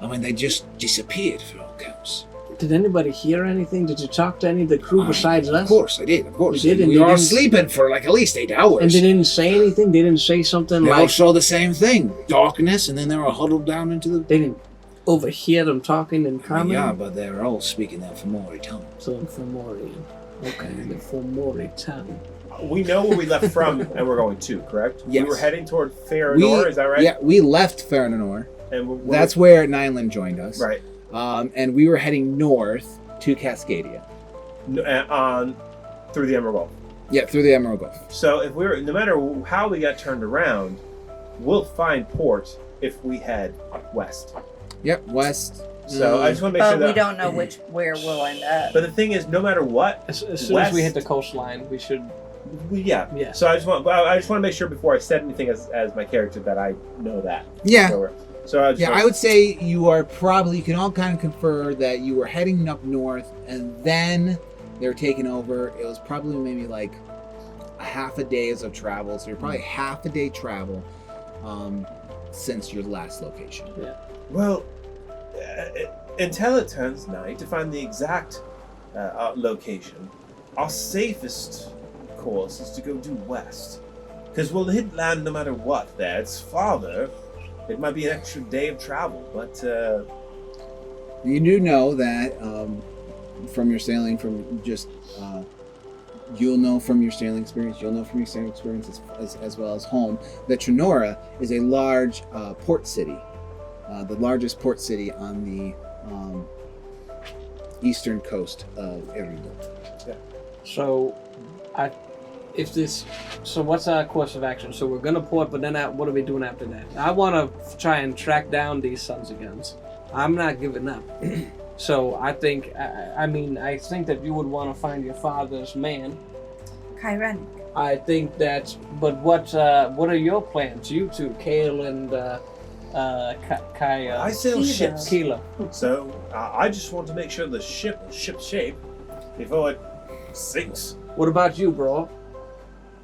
A: I mean, they just disappeared for all counts.
B: Did anybody hear anything? Did you talk to any of the crew besides us?
A: Of course, I did. Of course,
B: You did, and
A: we
B: they
A: were all
B: didn't-
A: sleeping for like at least 8 hours.
B: And they didn't say anything? They didn't say something
A: They all
B: like...
A: saw the same thing: darkness, and then they were huddled down into the.
B: They didn't overhear them talking in
A: I mean,
B: common?
A: yeah, but they were all speaking that Fomori tongue.
B: So Fomori. Okay, the Fomori tongue.
D: We know where we left from and we're going to, correct?
A: Yes.
D: We were heading toward Farinor, is that right?
A: Yeah, we left Farinor.
D: And
A: That's where Nyland joined us.
D: right.
A: And we were heading north to Cascadia.
D: On through the Emerald Gulf.
A: Yeah, through the Emerald Gulf.
D: So if we're no matter how we got turned around, we'll find port if we head west.
A: Yep, west.
D: So I just want to make sure
E: But we
D: that.
E: don't know where we'll end up.
D: But the thing is, no matter what,
B: As soon as we
D: West.
B: hit the coastline, we should...
D: yeah.
B: Yeah.
D: So I just want to make sure before I said anything as my character that I know that.
A: Yeah.
D: So I just
A: Yeah, I would say you can all kind of confer that you were heading up north and then they were taking over. It was probably maybe like a half a day's of travel. So you're probably half a day travel since your last location.
D: Well, until it turns night to find the exact location, our safest course is to go due west. Because we'll hit land no matter what there. It's farther. It might be an extra day of travel, but...
A: You do know that from your sailing, you'll know from your sailing experience, as well as home, that Trinora is a large port city, the largest port city on the eastern coast of Erudel.
B: So, so what's our course of action? So we're gonna port, but then what are we doing after that? I want to try and track down these sons of guns. I'm not giving up. So I think, I think that you would want to find your father's man.
E: Kyren.
B: I think that, but what are your plans? You two, Kale and Kai.
D: I sail ships.
B: Keela.
D: So I just want to make sure the ship is ship-shape before it sinks.
B: What about you, bro?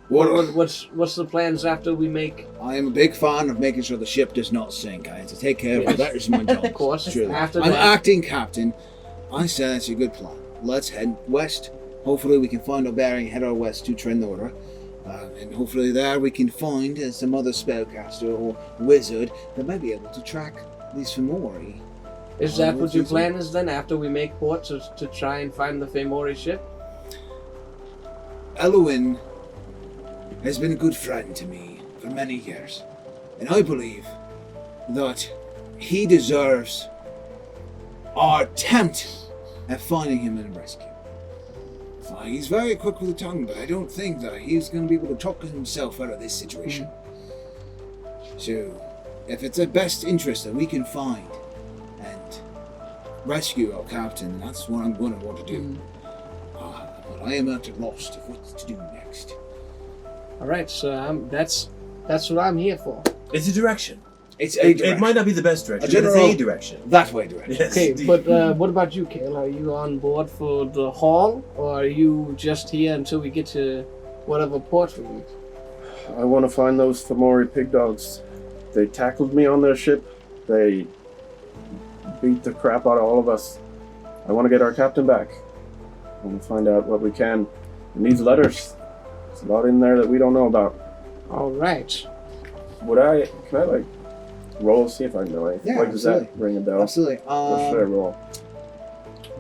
B: What's the plans after we make?
A: I am a big fan of making sure the ship does not sink. I have to take care of
B: Yes.
A: it. That is my job.
B: Of course.
A: Truly.
B: After
A: I'm
B: that,
A: acting captain. I say that's a good plan. Let's head west. Hopefully we can find our bearing, head our west to Trenora. And hopefully there we can find some other spellcaster or wizard that might be able to track these Fomori.
B: is that what your plan is then? After we make port to try and find the Fomori ship?
A: Eluin has been a good friend to me for many years, and I believe that he deserves our attempt at finding him and rescue. He's very quick with the tongue, but I don't think that he's going to be able to talk himself out of this situation. So, if it's the best interest that we can find and rescue our captain, that's what I'm going to want to do. But I am at a loss of what to do next.
B: All right, so that's what I'm here for.
D: It's a direction.
A: It
D: Might not be the best direction, but
A: general-
D: it's a direction.
A: that way direction.
D: Yes,
B: Okay,
D: indeed.
B: but what about you, Kale? Are you on board for the haul, or are you just here until we get to whatever port we need?
C: I want to find those Fomori pig dogs. They tackled me on their ship. They beat the crap out of all of us. I want to get our captain back. and find out what we can in these letters. There's a lot in there that we don't know about.
B: All right.
C: Can I roll, see if I know anything?
A: Yeah,
C: Does that ring a bell?
A: Absolutely.
C: Or should I roll?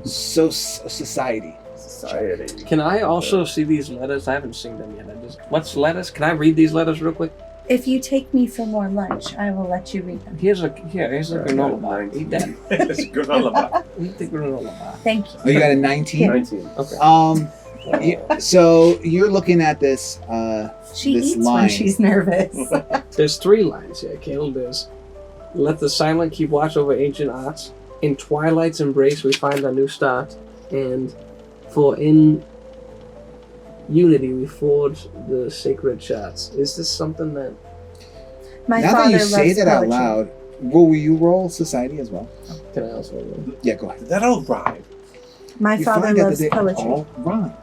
A: Society.
C: Society.
B: Can I also see these letters? I haven't seen them yet. What's letters? Can I read these letters real quick?
E: If you take me for more lunch, I will let you read them.
B: Here's a granola bar. Eat that.
D: It's a granola bar.
B: Eat the granola bar.
E: Thank you.
A: Oh, you got a 19?
C: 19.
B: Okay.
A: So you're looking at this.
E: She
A: this
E: eats
A: line.
E: when she's nervous.
B: There's 3 lines here, Caleb. There's, let the silent keep watch over ancient arts. In twilight's embrace we find our new start. And for in unity we forge the sacred charts. Is this something that...
E: My
A: Now
E: father
A: that you
E: loves
A: say that out
E: poetry.
A: loud, will you roll society as well?
B: Can I also roll?
A: Yeah, go ahead.
D: Did that all rhyme?
E: My
A: You
E: father
A: find out
E: loves
A: that they
E: poetry.
A: all rhyme.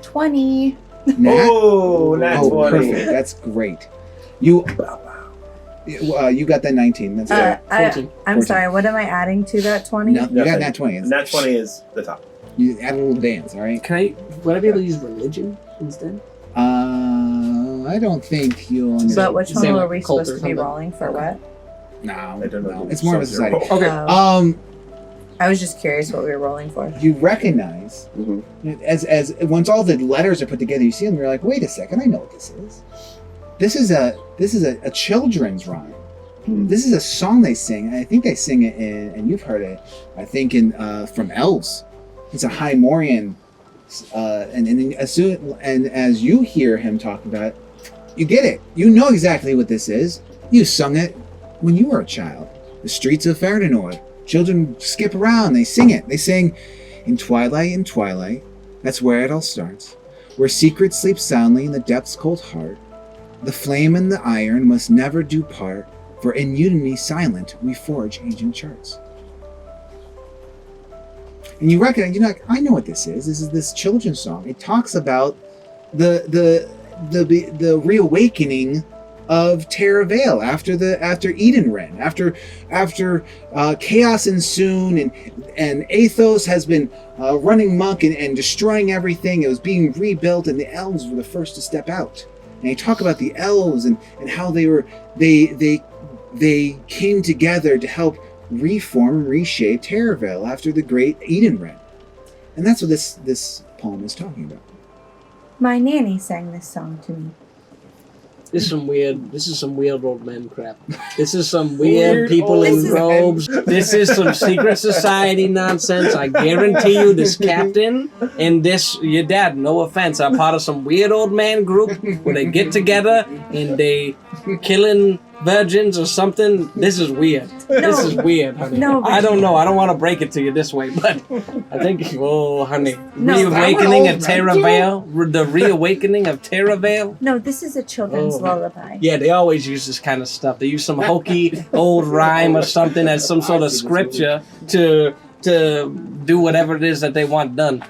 E: 20.
A: Nat?
D: Oh, nat 20.
A: Perfect. That's great. You got that 19. That's good.
B: 14.
E: I'm
A: 14.
E: sorry, what am I adding to that 20?
A: No, you got that 20.
D: And that 20 is the top.
A: You add a little dance, all right?
B: Would I be able to use religion instead?
A: I don't think you'll understand.
E: But which one
B: Same
E: were
B: like
E: we
B: cult or
E: supposed to be
B: something.
E: rolling for what?
A: No,
D: I don't know.
A: it's more of a society.
B: Okay.
E: Oh. I was just curious what we were rolling for.
A: You recognize
C: Mm-hmm.
A: as once all the letters are put together, you see them. You're like, wait a second, I know what this is. This is a children's rhyme. This is a song they sing. And I think they sing it in, and you've heard it. I think in from elves. It's a Hymorian, and as you hear him talk about it, you get it. You know exactly what this is. You sung it when you were a child. The streets of Ferdinand. Children skip around. They sing it. They sing, in twilight, that's where it all starts. Where secrets sleep soundly in the depth's cold heart. The flame and the iron must never do part, for in unity silent we forge ancient charts. And you recognize, you're like, I know what this is. This is this children's song. It talks about the reawakening of TerraVale after Edenren, after chaos ensued and Athos has been running muck and destroying everything. It was being rebuilt, and the elves were the first to step out. And they talk about the elves and how they came together to help reform and reshape TerraVale after the great Edenren. And that's what this poem is talking about.
E: My nanny sang this song to me.
B: This is some weird old man crap. This is some weird people
E: old
B: in
E: men.
B: robes. This is some secret society nonsense. I guarantee you this captain and your dad, no offense, are part of some weird old man group where they get together and they killing virgins or something. This is weird. This is weird, honey.
E: No,
B: I don't know. I don't want to break it to you this way, but I think, oh, honey.
E: No,
B: Reawakening of
A: that would
B: TerraVale? The reawakening of TerraVale?
E: No, this is a children's
B: Oh.
E: lullaby.
B: Yeah, they always use this kind of stuff. They use some hokey old rhyme or something as some sort of scripture to do whatever it is that they want done.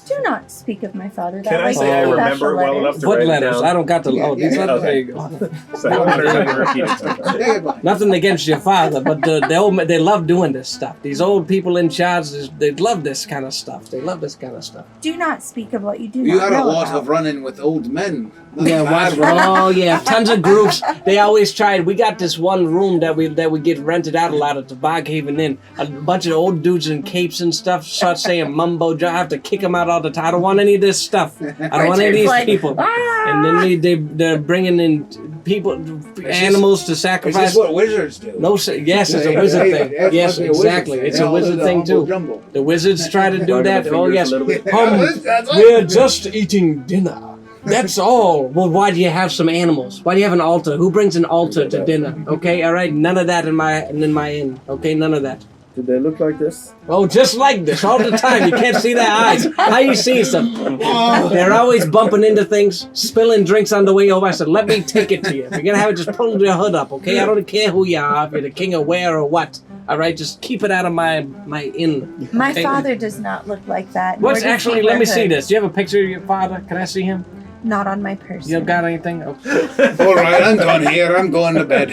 E: Do not speak of my father that
D: Can I
E: way.
D: say I
E: Special
D: remember well
E: letters.
D: enough to
B: What
D: write it
B: letters?
D: down?
B: I don't got the.
A: Yeah,
B: Oh, these
A: yeah,
B: letters.
D: okay.
B: There you go.
D: So I wonder if I can repeat it.
A: Yeah, go ahead.
B: Nothing against your father, but they love doing this stuff. These old people in charge, they love this kind of stuff. They love this kind of stuff.
E: Do not speak of what you do
A: You
E: not
A: had a
E: know
A: lot
E: about.
A: of running with old men.
B: Yeah, watch. Oh yeah, tons of groups. They always tried. We got this one room that we get rented out a lot at the Boghaven Inn. A bunch of old dudes in capes and stuff start saying mumbo jumbo. I have to kick them out all the time. I don't want any of this stuff. I don't want any of these
E: Like,
B: people.
E: "Ah!"
B: And then they're bringing in people, animals to
A: Is
B: sacrifice.
A: this what wizards do?
B: No, yes, it's a wizard thing.
A: It
B: Yes,
A: must be a wizard
B: exactly.
A: thing.
B: It's
A: They
B: a
A: all do
B: wizard
A: the
B: thing
A: humble
B: too.
A: jumble.
B: The wizards try to do
C: Waggle
B: that.
C: the
B: Oh
C: fingers
B: yes,
C: a little bit.
A: That's
B: we're just eating dinner. That's all. Well, why do you have some animals? Why do you have an altar? Who brings an altar to dinner? Okay, all right. None of that in my inn. Okay, none of that.
C: Did they look like this?
B: Oh, just like this all the time. You can't see their eyes. How you see stuff? They're always bumping into things, spilling drinks on the way over. I said, let me take it to you. If you're gonna have it, just pull your hood up, okay? I don't care who you are, if you're the king of where or what. All right, just keep it out of my inn.
E: My
B: okay?
E: father does not look like that. nor
B: What's
E: does he
B: actually?
E: wear
B: Let me see
E: hoods.
B: this. Do you have a picture of your father? Can I see him?
E: Not on my person.
B: You got anything? Okay.
A: All right, I'm done here. I'm going to bed.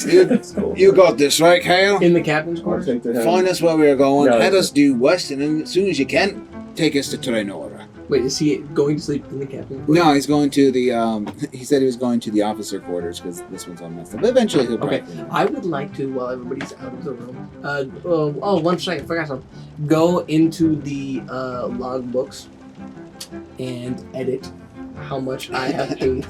A: You got this, right, Kyle?
B: In the captain's
C: I'll
B: quarters?
C: take the helm.
A: Find us where we are going,
C: No,
A: head
C: no.
A: us due west, and then as soon as you can, take us to Trenora.
B: Wait, is he going to sleep in the captain's quarters?
A: No, he's going to the, he said he was going to the officer quarters because this one's all messed up. But eventually he'll probably...
B: Okay, I would like to, while everybody's out of the room, one second, I forgot something. Go into the logbooks and edit how much I have paid.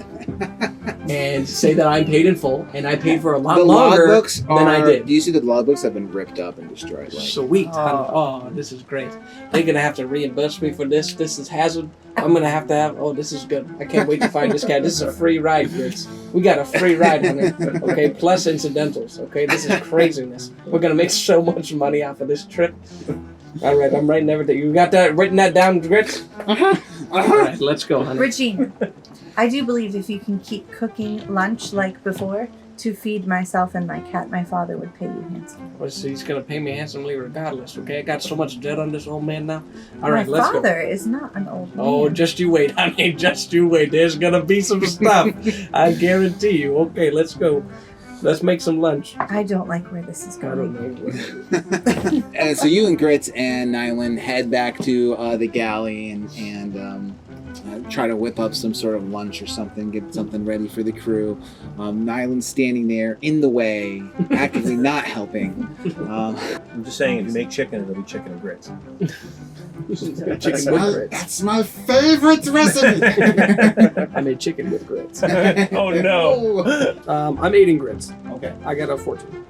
B: And say that I'm paid in full, and I paid for a lot
A: The
B: longer
A: logbooks
B: than I did.
A: Do you see the logbooks have been ripped up and destroyed? Like,
B: Sweet.
E: Oh.
B: Oh, this is great. They're going to have to reimburse me for this. This is hazard. I'm going to have, oh, this is good. I can't wait to find this guy. This is a free ride, kids. We got a free ride, honey. Okay, plus incidentals. Okay, this is craziness. We're going to make so much money off of this trip. All right, I'm writing everything. You got that? Written that down, Grits?
A: Uh-huh.
B: All right, let's go, honey.
E: Richie, I do believe if you can keep cooking lunch like before to feed myself and my cat, my father would pay you handsomely.
B: Well, so he's going to pay me handsomely regardless, okay? I got so much debt on this old man now. All right, let's
E: My
B: go.
E: father is not an old man.
B: Oh, just you wait, honey. Just you wait. There's going to be some stuff. I guarantee you. Okay, let's go. Let's make some lunch.
E: I don't like where this is
B: I
E: going.
B: don't know.
A: And so you and Grits and Nylon head back to the galley and try to whip up some sort of lunch or something, get something ready for the crew. Nylon's standing there in the way, actively not helping.
D: I'm just saying, if you make chicken, it'll be chicken and grits.
B: Chicken with grits.
A: That's my favorite recipe.
B: I made chicken with grits.
D: Oh no!
B: I'm eating grits.
A: Okay.
B: I got a 14.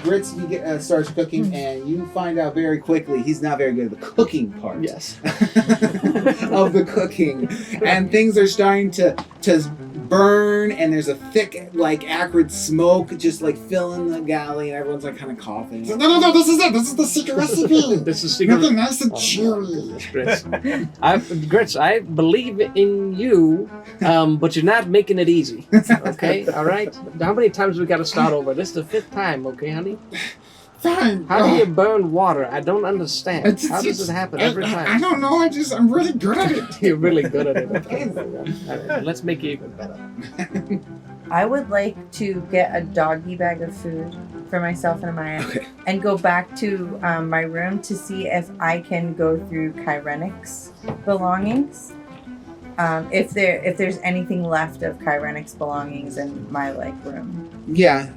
A: Grits, he starts cooking, and you find out very quickly he's not very good at the cooking part.
B: Yes.
A: Of the cooking, and things are starting to burn, and there's a thick, like, acrid smoke just like filling the galley, and everyone's like kind of coughing.
F: No, this is it. This is the secret recipe.
B: This is secret.
F: Nothing nice and
B: Oh,
F: chewy.
B: Grits, I believe in you, but you're not making it easy. Okay, all right. How many times we got to start over? This is the 5th time, okay, honey?
F: Fine.
B: How do you burn water? I don't understand.
F: It's-
B: How does it happen every
F: I
B: time?
F: don't know. I'm really good at it.
B: You're really good at it. Okay. All right, let's make it even better.
E: I would like to get a doggy bag of food for myself and Amaya
A: Okay.
E: and go back to my room to see if I can go through Kyrenic's belongings. If there's anything left of Kyrenic's belongings in my room.
A: Yeah.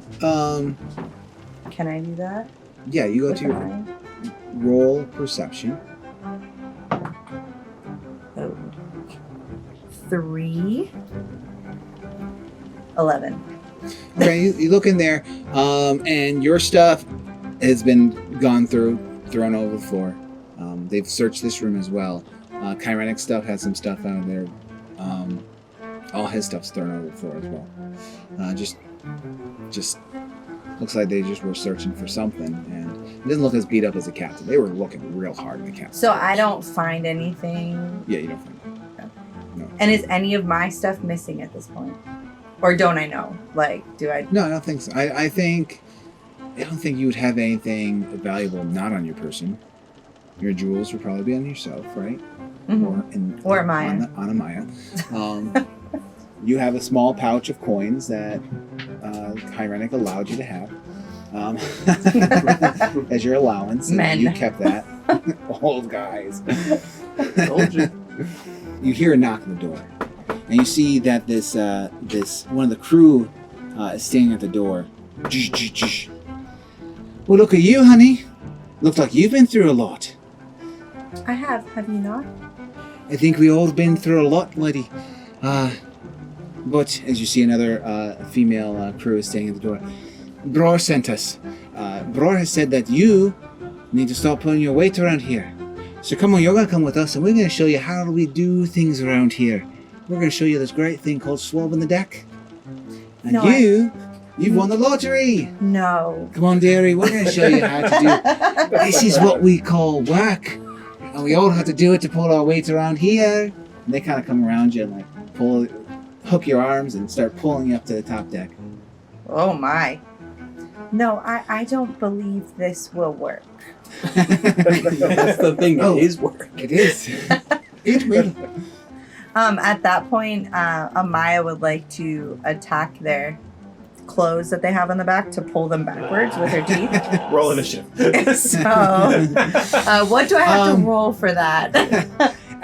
E: Can I do that?
A: Yeah. You go
E: with
A: to your
E: Amaya?
A: roll perception.
E: Oh. 3. 11.
A: Okay, you look in there, and your stuff has been gone through, thrown over the floor. They've searched this room as well. Kyrenic's stuff has some stuff out of there. All his stuff's thrown over the floor as well. Just looks like they just were searching for something, and it doesn't look as beat up as the captain. They were looking real hard at the captain.
E: So I don't find anything.
A: Yeah, you don't find it. No.
E: And is any of my stuff missing at this point? Or don't I know? Do I?
A: No, I don't think so. I don't think you would have anything valuable not on your person. Your jewels would probably be on yourself, right?
E: Mhm. Or Amaya.
A: On Amaya. You have a small pouch of coins that Kyrenic allowed you to have as your allowance. And
E: Men.
A: you kept that. Old guys.
B: Told you.
A: You hear a knock on the door, and you see that this one of the crew is standing at the door. Well, look at you, honey. Looks like you've been through a lot.
E: I have. Have you not?
A: I think we all been through a lot, lady. But as you see, another female crew is standing at the door. Bror sent us. Bror has said that you need to stop pulling your weight around here. So come on, you're gonna come with us, and we're gonna show you how we do things around here. We're gonna show you this great thing called Swabbing the Deck. And
E: No,
A: you've won the lottery.
E: No.
A: Come on, dearie, we're gonna show you how to do. This is what we call work, and we all have to do it to pull our weight around here. And they kind of come around you and hook your arms and start pulling you up to the top deck.
E: Oh my. No, I don't believe this will work.
B: That's the thing.
A: Oh.
B: It is work.
A: It is. It will.
E: At that point, Amaya would like to attack their clothes that they have on the back to pull them backwards with her teeth.
D: Roll initiative.
E: So, what do I have to roll for that?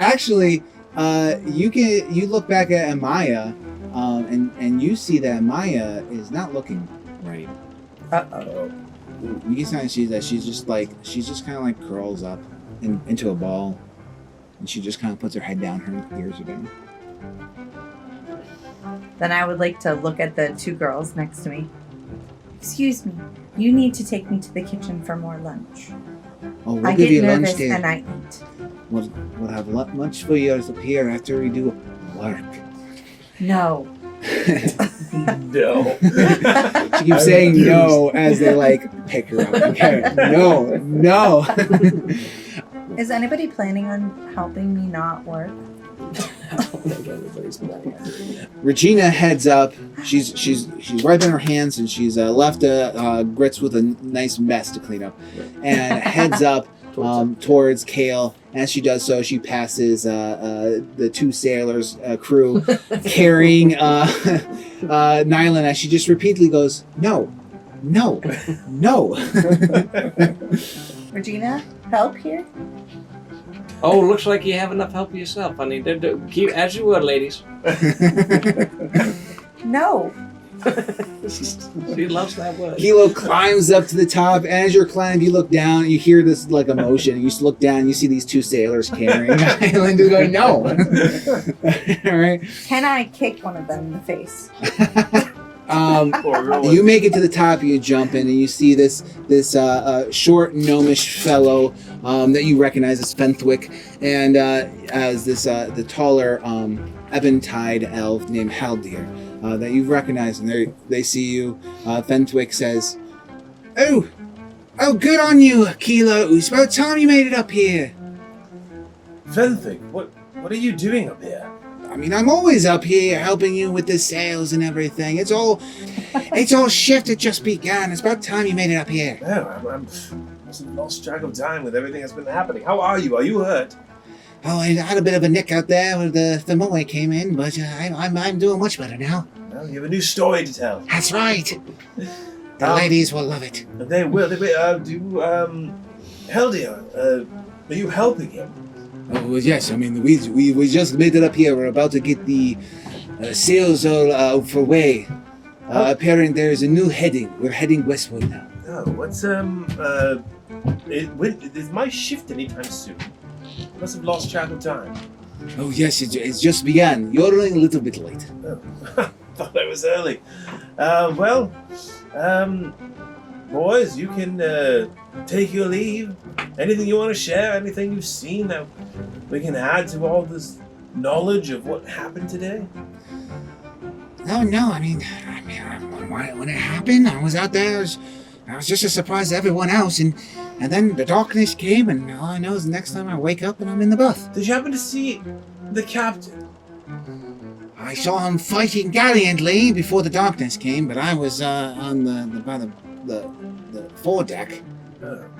A: Actually, you look back at Amaya, and you see that Amaya is not looking right.
E: Uh-oh.
A: You can kind of see that she's just kind of like curls up into a ball, and she just kind of puts her head down, her ears are down.
E: Then I would like to look at the two girls next to me. Excuse me, you need to take me to the kitchen for more lunch.
A: Oh, we'll
E: I
A: give
E: get
A: you lunch
E: nervous
A: there.
E: and I eat.
A: We'll have lunch for you up here after we do work.
E: No.
D: No.
A: She keeps saying no as they like pick her up. Okay. No.
E: Is anybody planning on helping me not work?
A: Regina heads up. She's wiping her hands and she's left Grits with a nice mess to clean up, and heads up towards Kale. As she does so, she passes the two sailors crew carrying Nylan as she just repeatedly goes, no.
E: Regina, help here?
B: Oh, looks like you have enough help yourself, honey. Keep as you were, ladies.
E: No.
B: She loves that word.
A: Kilo climbs up to the top. As you're climbing, you look down, you hear this like emotion. You look down, you see these two sailors carrying Island and going, no. All right.
E: Can I kick one of them in the face?
A: You make it to the top, you jump in, and you see this short gnomish fellow that you recognize as Fenthwick, and as the taller Ebentide elf named Haldir that you recognize, and they see you. Fenthwick says, "Oh, good on you, Kilo. It's about time you made it up here."
D: Fenthwick, what are you doing up here?
A: I mean, I'm always up here helping you with the sales and everything. It's all shift had just begun. It's about time you made it up here.
D: No, I'm lost track of time with everything that's been happening. How are you? Are you hurt?
A: Oh, I had a bit of a nick out there when the Thermoe came in, but I'm doing much better now.
D: Well, you have a new story to tell.
A: That's right. The ladies will love it.
D: They will. Heldia, are you helping him?
A: Oh, well, yes. I mean, we just made it up here. We're about to get the sails all out for way. Apparently, there is a new heading. We're heading westward now.
D: Oh, what's is my shift anytime soon? I must have lost track of time.
A: Oh, yes. It's just begun. You're running a little bit late.
D: Oh, thought I was early. Boys, you can take your leave. Anything you want to share? Anything you've seen that we can add to all this knowledge of what happened today?
A: No. I mean, when it happened, I was out there. I was just as surprised as everyone else, and then the darkness came, and all I know is the next time I wake up and I'm in the buff.
D: Did you happen to see the captain?
A: I saw him fighting gallantly before the darkness came, but I was on the foredeck.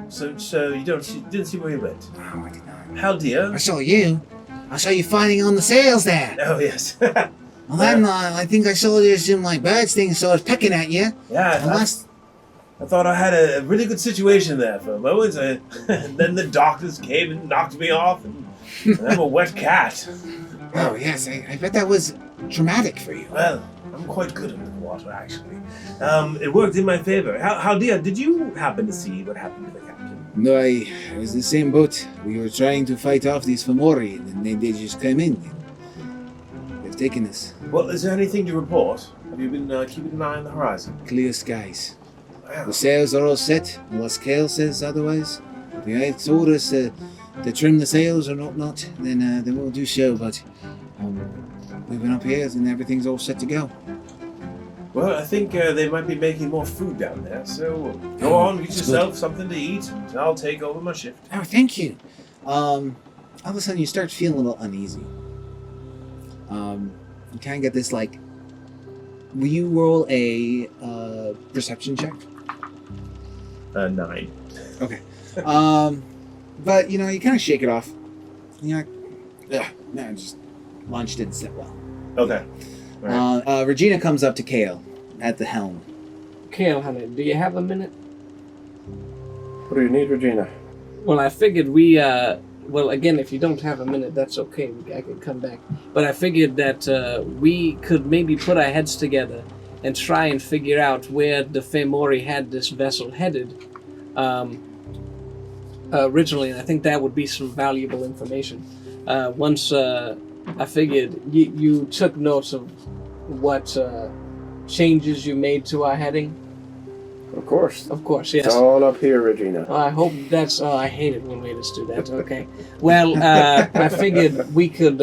D: So you didn't see where he went?
A: Oh, I did not.
D: How dear?
A: I saw you. I saw you fighting on the sails there.
D: Oh yes.
A: Well, then I think I saw there's some like birds things sort of pecking at you.
D: Yeah. I thought I had a really good situation there for a moment, and then the doctors came and knocked me off, and I'm a wet cat.
A: Oh, yes, I bet that was traumatic for you.
D: Well, I'm quite good under the water, actually. It worked in my favor. How dear, did you happen to see what happened to the captain?
A: No, I was in the same boat. We were trying to fight off these Fomori, and then they just came in. They've taken us.
D: Well, is there anything to report? Have you been keeping an eye on the horizon?
A: Clear skies.
D: Wow.
A: The sails are all set, unless Kale says otherwise. If the guy told us to trim the sails or not, then we'll do so, but we've been up here and everything's all set to go.
D: Well, I think they might be making more food down there, so go on, get yourself something to eat, and I'll take over my shift.
A: Oh, thank you. All of a sudden you start feeling a little uneasy. You kind of get this, like, will you roll a perception check?
D: 9.
A: Okay. But, you kind of shake it off. You're like, ugh, no, just lunch didn't sit well.
D: Okay. Right.
A: Regina comes up to Kale at the helm,
B: Kale, honey, do you have a minute?
C: What do you need, Regina?
B: Well, I figured we, well, again, if you don't have a minute, that's okay. I can come back. But I figured that we could maybe put our heads together and try and figure out where the Fomori had this vessel headed originally. And I think that would be some valuable information. Once I figured you took notes of what changes you made to our heading.
C: Of course.
B: Of course, yes.
C: It's all up here, Regina.
B: I hope that's... Oh, I hate it when waiters do that. Okay. Well, I figured we could...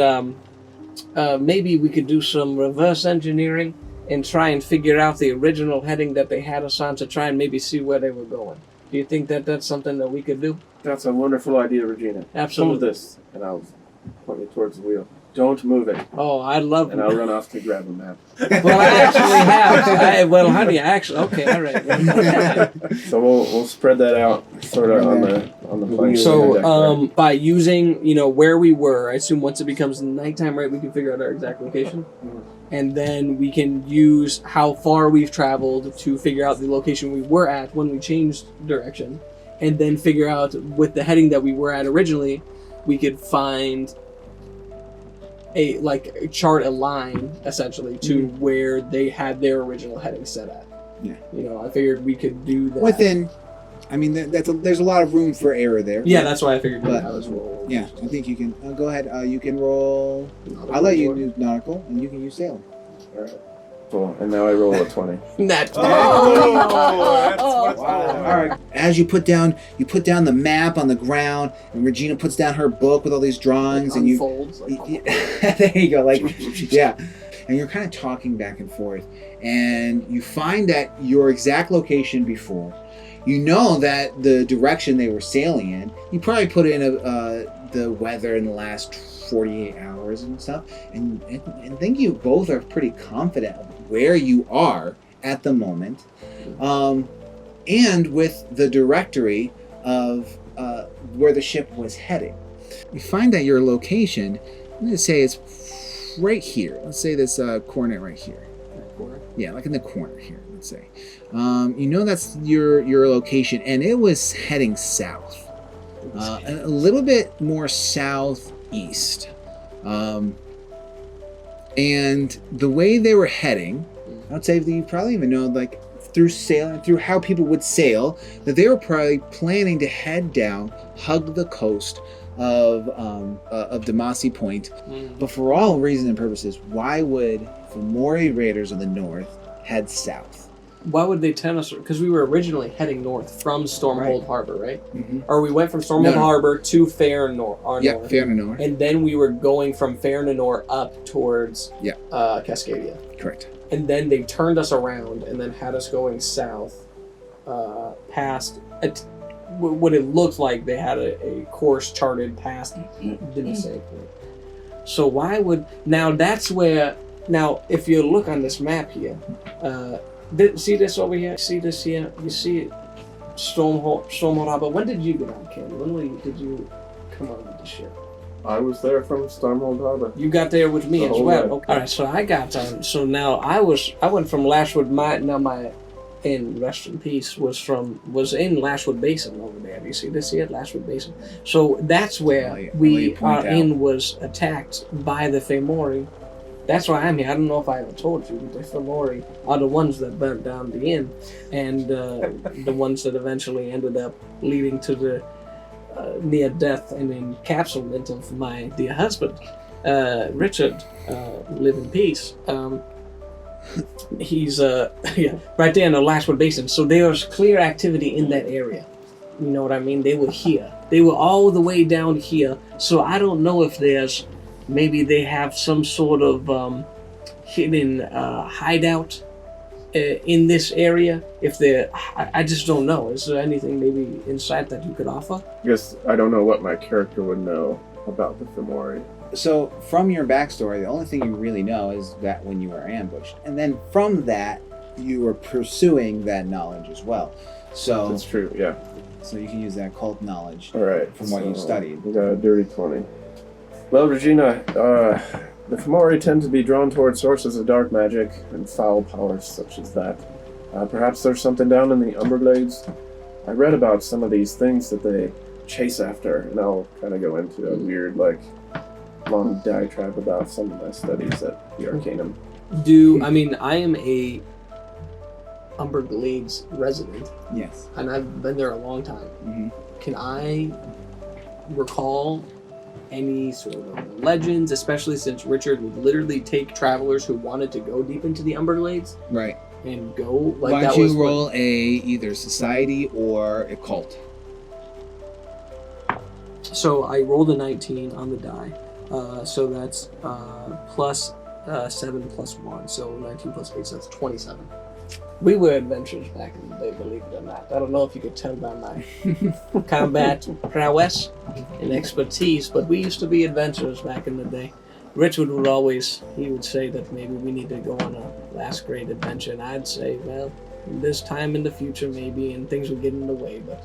B: maybe we could do some reverse engineering and try and figure out the original heading that they had us on to try and maybe see where they were going. Do you think that that's something that we could do?
C: That's a wonderful idea, Regina.
B: Absolutely.
C: Hold this, and I'll point you towards the wheel. Don't move it.
B: Oh, I love
C: And I'll run off to grab a map.
B: Well, I actually have. Well, honey, okay, all right.
C: So we'll spread that out sort of on the plane.
B: So, by using, where we were, I assume once it becomes nighttime, right, we can figure out our exact location. And then we can use how far we've traveled to figure out the location we were at when we changed direction. And then figure out, with the heading that we were at originally, we could find chart a line, essentially, to where they had their original heading set at.
A: Yeah.
B: I figured we could do that.
A: Within, I mean, there's a lot of room for error there.
B: Yeah, that's why I figured
A: But-
B: I was rolling.
A: Yeah, I think you can. Go ahead. You can roll. I'll let you use nautical, and you can use sail.
C: All right. Cool. And now I roll a 20.
B: That's
A: All right. As you put down the map on the ground, and Regina puts down her book with all these drawings, and you.
B: Unfolds,
A: There you go. Yeah. And you're kind of talking back and forth, and you find that your exact location before. You know that the direction they were sailing in. You probably put in the weather in the last 48 hours and stuff, and think you both are pretty confident of where you are at the moment, and with the directory of where the ship was heading. You find that your location, I'm going to say it's right here. Let's say this coordinate right here. Yeah, like in the corner here, let's say. You know that's your location, and it was heading south. A little bit more southeast. And the way they were heading, I would say that you probably even know, like, through sailing, through how people would sail, that they were probably planning to head down, hug the coast of Demacy Point. But for all reasons and purposes, why would Fomori raiders of the north head south?
B: Why would they tell us? Because we were originally heading north from Stormhold Harbor, right?
A: Mm-hmm.
B: Or we went from Stormhold Harbor to Fair North.
A: Yep, Fair North.
B: And then we were going from Fair North up towards Cascadia.
A: Correct.
B: And then they turned us around and then had us going south past what it looked like they had a course charted past Demacy Point. So why would... Now that's where... Now, if you look on this map here... see this over here? See this here? You see it? Stormhold Harbor. When did you get on, Ken? Did you come on with the ship?
C: I was there from Stormhold Harbor.
B: You got there with me as well.
C: Way.
B: Okay. All right, so I got on. So now I went from Lashwood. In rest in peace was in Lashwood Basin over there. Do you see this here? Lashwood Basin. So that's where was attacked by the Fomori. That's why I'm here. I don't know if I ever told you, but the Fomori are the ones that burnt down the inn, and the ones that eventually ended up leading to the near death and encapsulament of my dear husband, Richard. Live in peace. He's right there in the Lashwood Basin. So there was clear activity in that area. You know what I mean? They were here. They were all the way down here. So I don't know if there's... Maybe they have some sort of hidden hideout in this area. If they're... I just don't know. Is there anything maybe insight that you could offer?
C: I guess I don't know what my character would know about the Fomori.
A: So, from your backstory, the only thing you really know is that when you were ambushed. And then from that, you were pursuing that knowledge as well. So
C: That's true, yeah.
A: So you can use that cult knowledge
C: from
A: what you studied.
C: We got a dirty 20. Well, Regina, the Fomori tend to be drawn towards sources of dark magic and foul powers such as that. Perhaps there's something down in the Umberglades. I read about some of these things that they chase after, and I'll kind of go into a weird, like, long diatribe about some of my studies at the Arcanum.
B: I am a Umberglades resident,
A: Yes.
B: and I've been there a long time.
A: Mm-hmm.
B: Can I recall any sort of legends, especially since Richard would literally take travelers who wanted to go deep into the Umberglades
A: Right.
B: and go like
A: Why
B: that
A: don't you
B: was
A: roll either society or a cult?
B: So I rolled a 19 on the die. So that's plus 7 plus 1. So 19 plus 8, so that's 27. We were adventurers back in the day, believe it or not. I don't know if you could tell by my combat prowess and expertise, but we used to be adventurers back in the day. Richard would say that maybe we need to go on a last great adventure, and I'd say, well, this time in the future maybe, and things would get in the way, but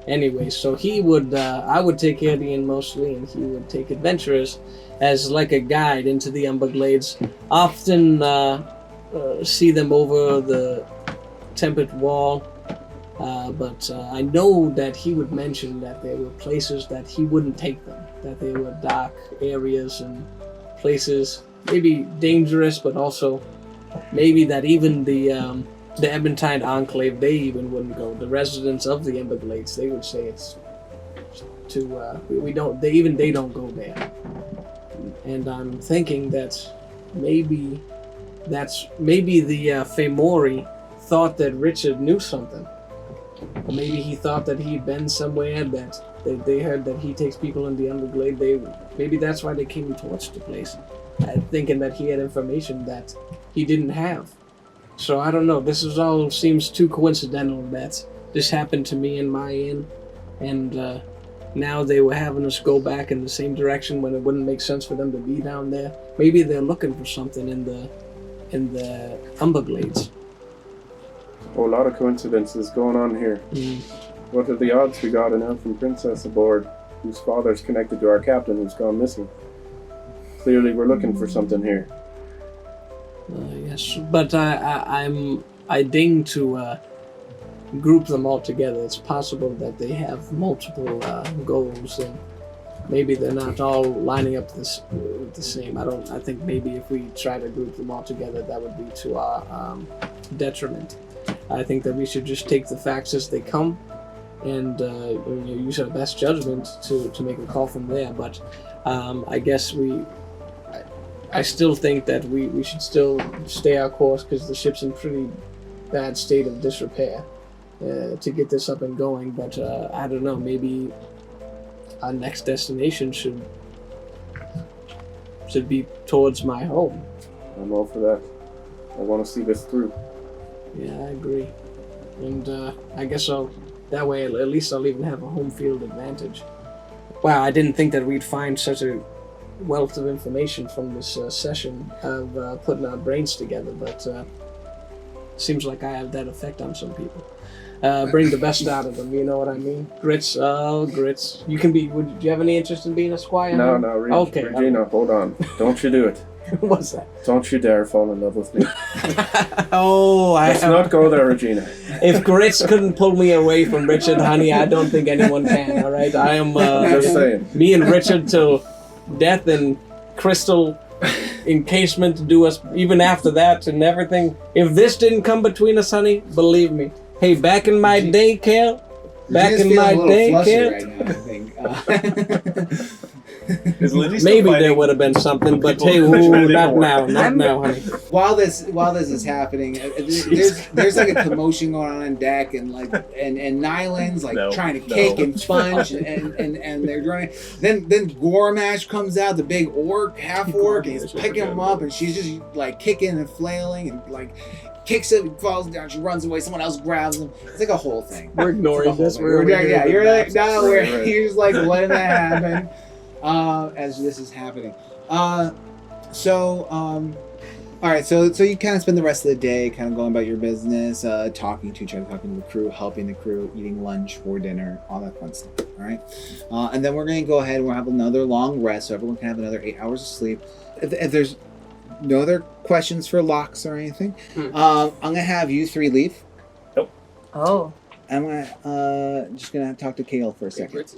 B: anyway, so he would, I would take Ian mostly, and he would take adventurers as like a guide into the Umberglades. Often see them over the tempered wall, but I know that he would mention that there were places that he wouldn't take them, that there were dark areas and places maybe dangerous, but also maybe that even the Ebentine Enclave, they even wouldn't go. The residents of the Umberglades, they would say it's too, they don't go there. And I'm thinking that maybe the Famori thought that Richard knew something. Or maybe he thought that he'd been somewhere, that they heard that he takes people in the Umberglade. Maybe that's why they came and torched the place, thinking that he had information that he didn't have. So I don't know, this is all seems too coincidental that this happened to me in my inn, and now they were having us go back in the same direction when it wouldn't make sense for them to be down there. Maybe they're looking for something in the Umberglades.
C: A whole lot of coincidences going on here. What are the odds we got an elfin princess aboard whose father's connected to our captain who's gone missing? Clearly we're looking for something here.
B: Yes, but I deign to group them all together. It's possible that they have multiple goals, and maybe they're not all lining up the same. I think maybe if we try to group them all together, that would be to our detriment. I think that we should just take the facts as they come, and use our best judgment to make a call from there. But I guess I still think that we should still stay our course, because the ship's in pretty bad state of disrepair to get this up and going. But I don't know, maybe our next destination should be towards my home.
C: I'm all for that. I want to see this through.
B: Yeah, I agree. And I guess that way at least I'll even have a home field advantage. Wow, I didn't think that we'd find such a wealth of information from this session of putting our brains together, but seems like I have that effect on some people. Bring the best out of them, you know what I mean? Grits, grits. You can be, do you have any interest in being a squire?
C: No,
B: Okay.
C: Regina, hold on. Don't you do it.
B: What's that?
C: Don't you dare fall in love with me.
B: Let's
C: not go there, Regina.
B: If Grits couldn't pull me away from Richard, honey, I don't think anyone can, alright? I am,
C: Just saying.
B: me and Richard till death and crystal encasement to do us even after that and everything. If this didn't come between us, honey, believe me. Hey, back in my day, Cal. Back in my day, Cal.
A: Right now, I think.
B: Maybe there would have been something, but hey, not now, honey.
A: While this is happening, there's like a commotion going on deck, and Nyland's trying to kick and punch, and they're running. Then Gormash comes out, the big half orc, and he's picking him up, and she's just like kicking and flailing and kicks him, falls down, she runs away, someone else grabs him. It's like a whole thing.
B: We're ignoring this.
A: You're like, no, you're just like letting that happen. As this is happening. All right, so you kind of spend the rest of the day kind of going about your business, talking to each other, talking to the crew, helping the crew, eating lunch for dinner, all that fun stuff, all right? And then we're going to go ahead and we'll have another long rest, so everyone can have another 8 hours of sleep. If there's No other questions for locks or anything. I'm gonna have you three leave.
E: Oh.
A: I'm gonna just gonna talk to Kale for a second.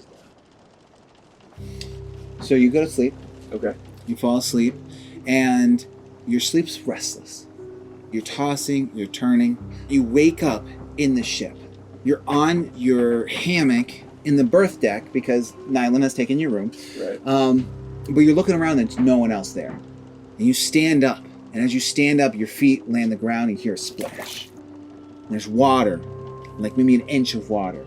A: So you go to sleep.
C: Okay.
A: You fall asleep, and your sleep's restless. You're tossing, you're turning. You wake up in the ship. You're on your hammock in the berth deck because Nylon has taken your room.
C: Right.
A: But you're looking around and there's no one else there. And you stand up, and as you stand up, your feet land the ground and you hear a splash. And there's water, like maybe an inch of water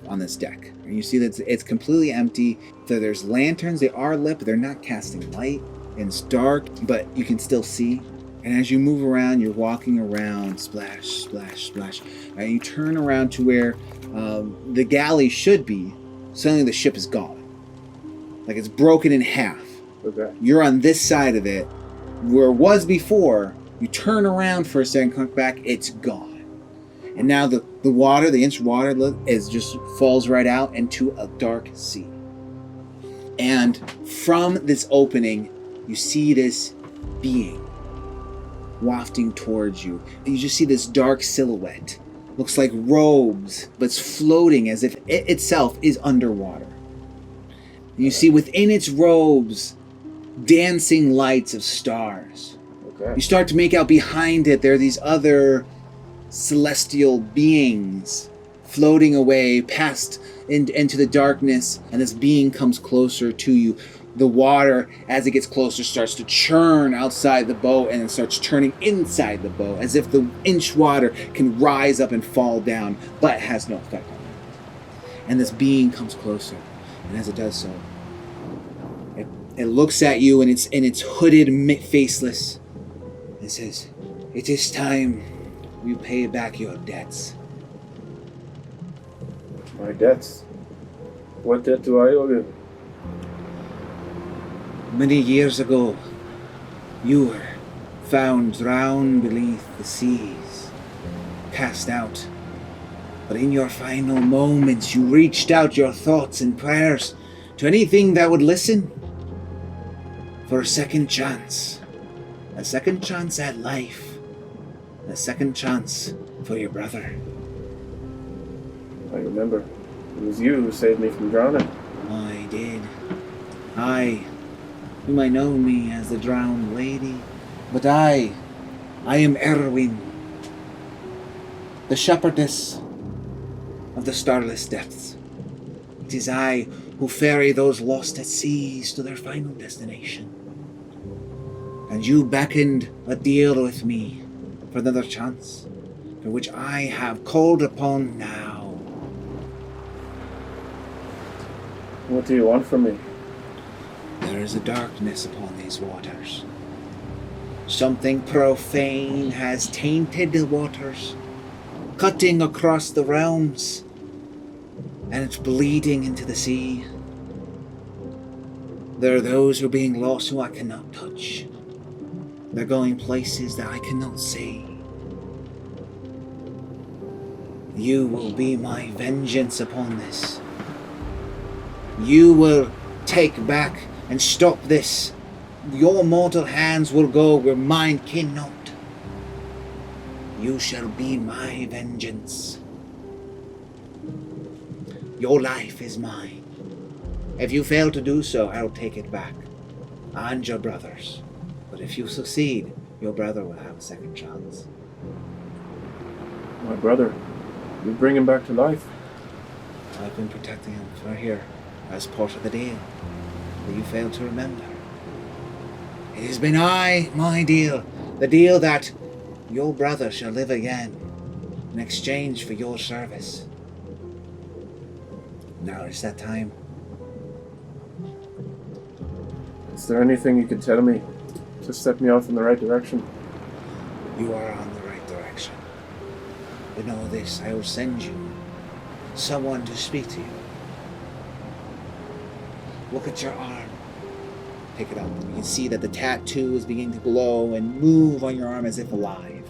A: on this deck. And you see that it's completely empty. So there's lanterns, they are lit, but they're not casting light. And it's dark, but you can still see. And as you move around, you're walking around, splash, splash, splash. And you turn around to where the galley should be. Suddenly the ship is gone. Like it's broken in half.
C: Okay.
A: You're on this side of it. Where it was before, you turn around for a second, come back, it's gone. And now the water, the inch of water is just falls right out into a dark sea. And from this opening, you see this being wafting towards you. You just see this dark silhouette. Looks like robes, but it's floating as if it itself is underwater. And you see within its robes dancing lights of stars.
C: Okay.
A: You start to make out behind it there are these other celestial beings floating away past into the darkness, and this being comes closer to you. The water, as it gets closer, starts to churn outside the boat and it starts turning inside the boat, as if the inch water can rise up and fall down, but it has no effect on it. And this being comes closer, and as it does so, it looks at you, and it's hooded, faceless. It says, "It is time you pay back your debts."
C: My debts. What debt do I owe you?
A: Many years ago, you were found drowned beneath the seas, cast out. But in your final moments, you reached out your thoughts and prayers to anything that would listen for a second chance at life, a second chance for your brother.
C: I remember. It was you who saved me from drowning.
A: I did. You might know me as the drowned lady, but I am Erwin, the shepherdess of the starless depths. It is I who ferry those lost at seas to their final destination. And you beckoned a deal with me for another chance, for which I have called upon now.
C: What do you want from me?
A: There is a darkness upon these waters. Something profane has tainted the waters, cutting across the realms, and it's bleeding into the sea. There are those who are being lost who I cannot touch. They're going places that I cannot see. You will be my vengeance upon this. You will take back and stop this. Your mortal hands will go where mine cannot. You shall be my vengeance. Your life is mine. If you fail to do so, I'll take it back. And your brother's. But if you succeed, your brother will have a second chance.
C: My brother. You bring him back to life.
A: I've been protecting him for here as part of the deal that you failed to remember. It has been my deal, the deal that your brother shall live again in exchange for your service. Now it's that time.
C: Is there anything you could tell me to set me off in the right direction?
A: You are on the right direction. But know this, I will send you someone to speak to you. Look at your arm. Pick it up. You can see that the tattoo is beginning to glow and move on your arm as if alive.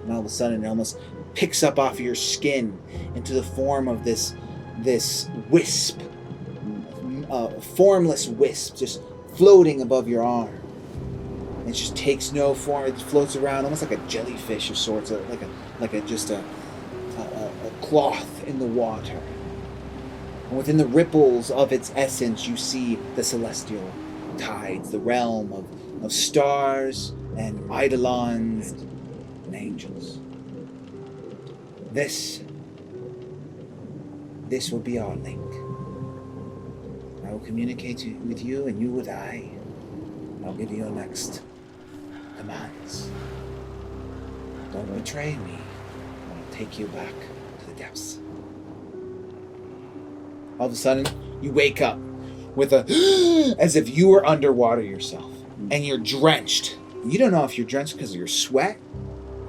A: And all of a sudden it almost picks up off of your skin into the form of this wisp. Formless wisp just floating above your arm. And It just takes no form. It floats around almost like a jellyfish of sorts, like a cloth in the water. And within the ripples of its essence, you see the celestial tides, the realm of stars and eidolons and angels. This will be our link. I will communicate with you and you with I. I'll give you your next commands. Don't betray me. I'll take you back to the depths. All of a sudden, you wake up with as if you were underwater yourself. And you're drenched. You don't know if you're drenched because of your sweat.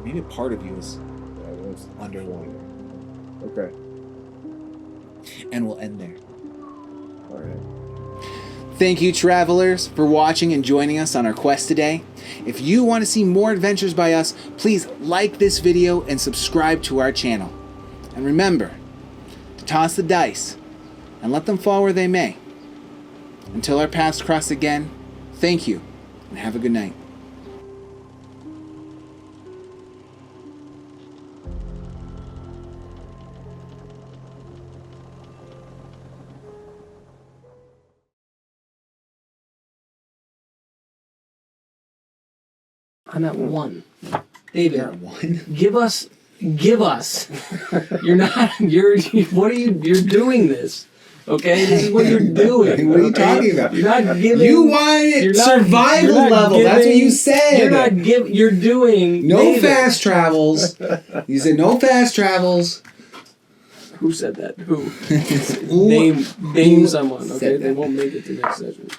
A: Maybe part of you is underwater.
C: Okay.
A: And we'll end there.
C: All right.
A: Thank you, travelers, for watching and joining us on our quest today. If you want to see more adventures by us, please like this video and subscribe to our channel. And remember to toss the dice and let them fall where they may. Until our paths cross again, thank you and have a good night.
B: I'm at 1. David,
A: You're at 1.
B: give us. You're doing this. Okay, this is what you're doing.
A: What are you talking about?
B: You're not giving.
A: You wanted survival
B: you're not
A: level. That's what you said.
B: You're not giving. You're doing
A: no
B: David.
A: fast travels. You said no fast travels.
B: Who said that? Who? Name someone. Okay,
A: said
B: they
A: that?
B: won't make it to next session.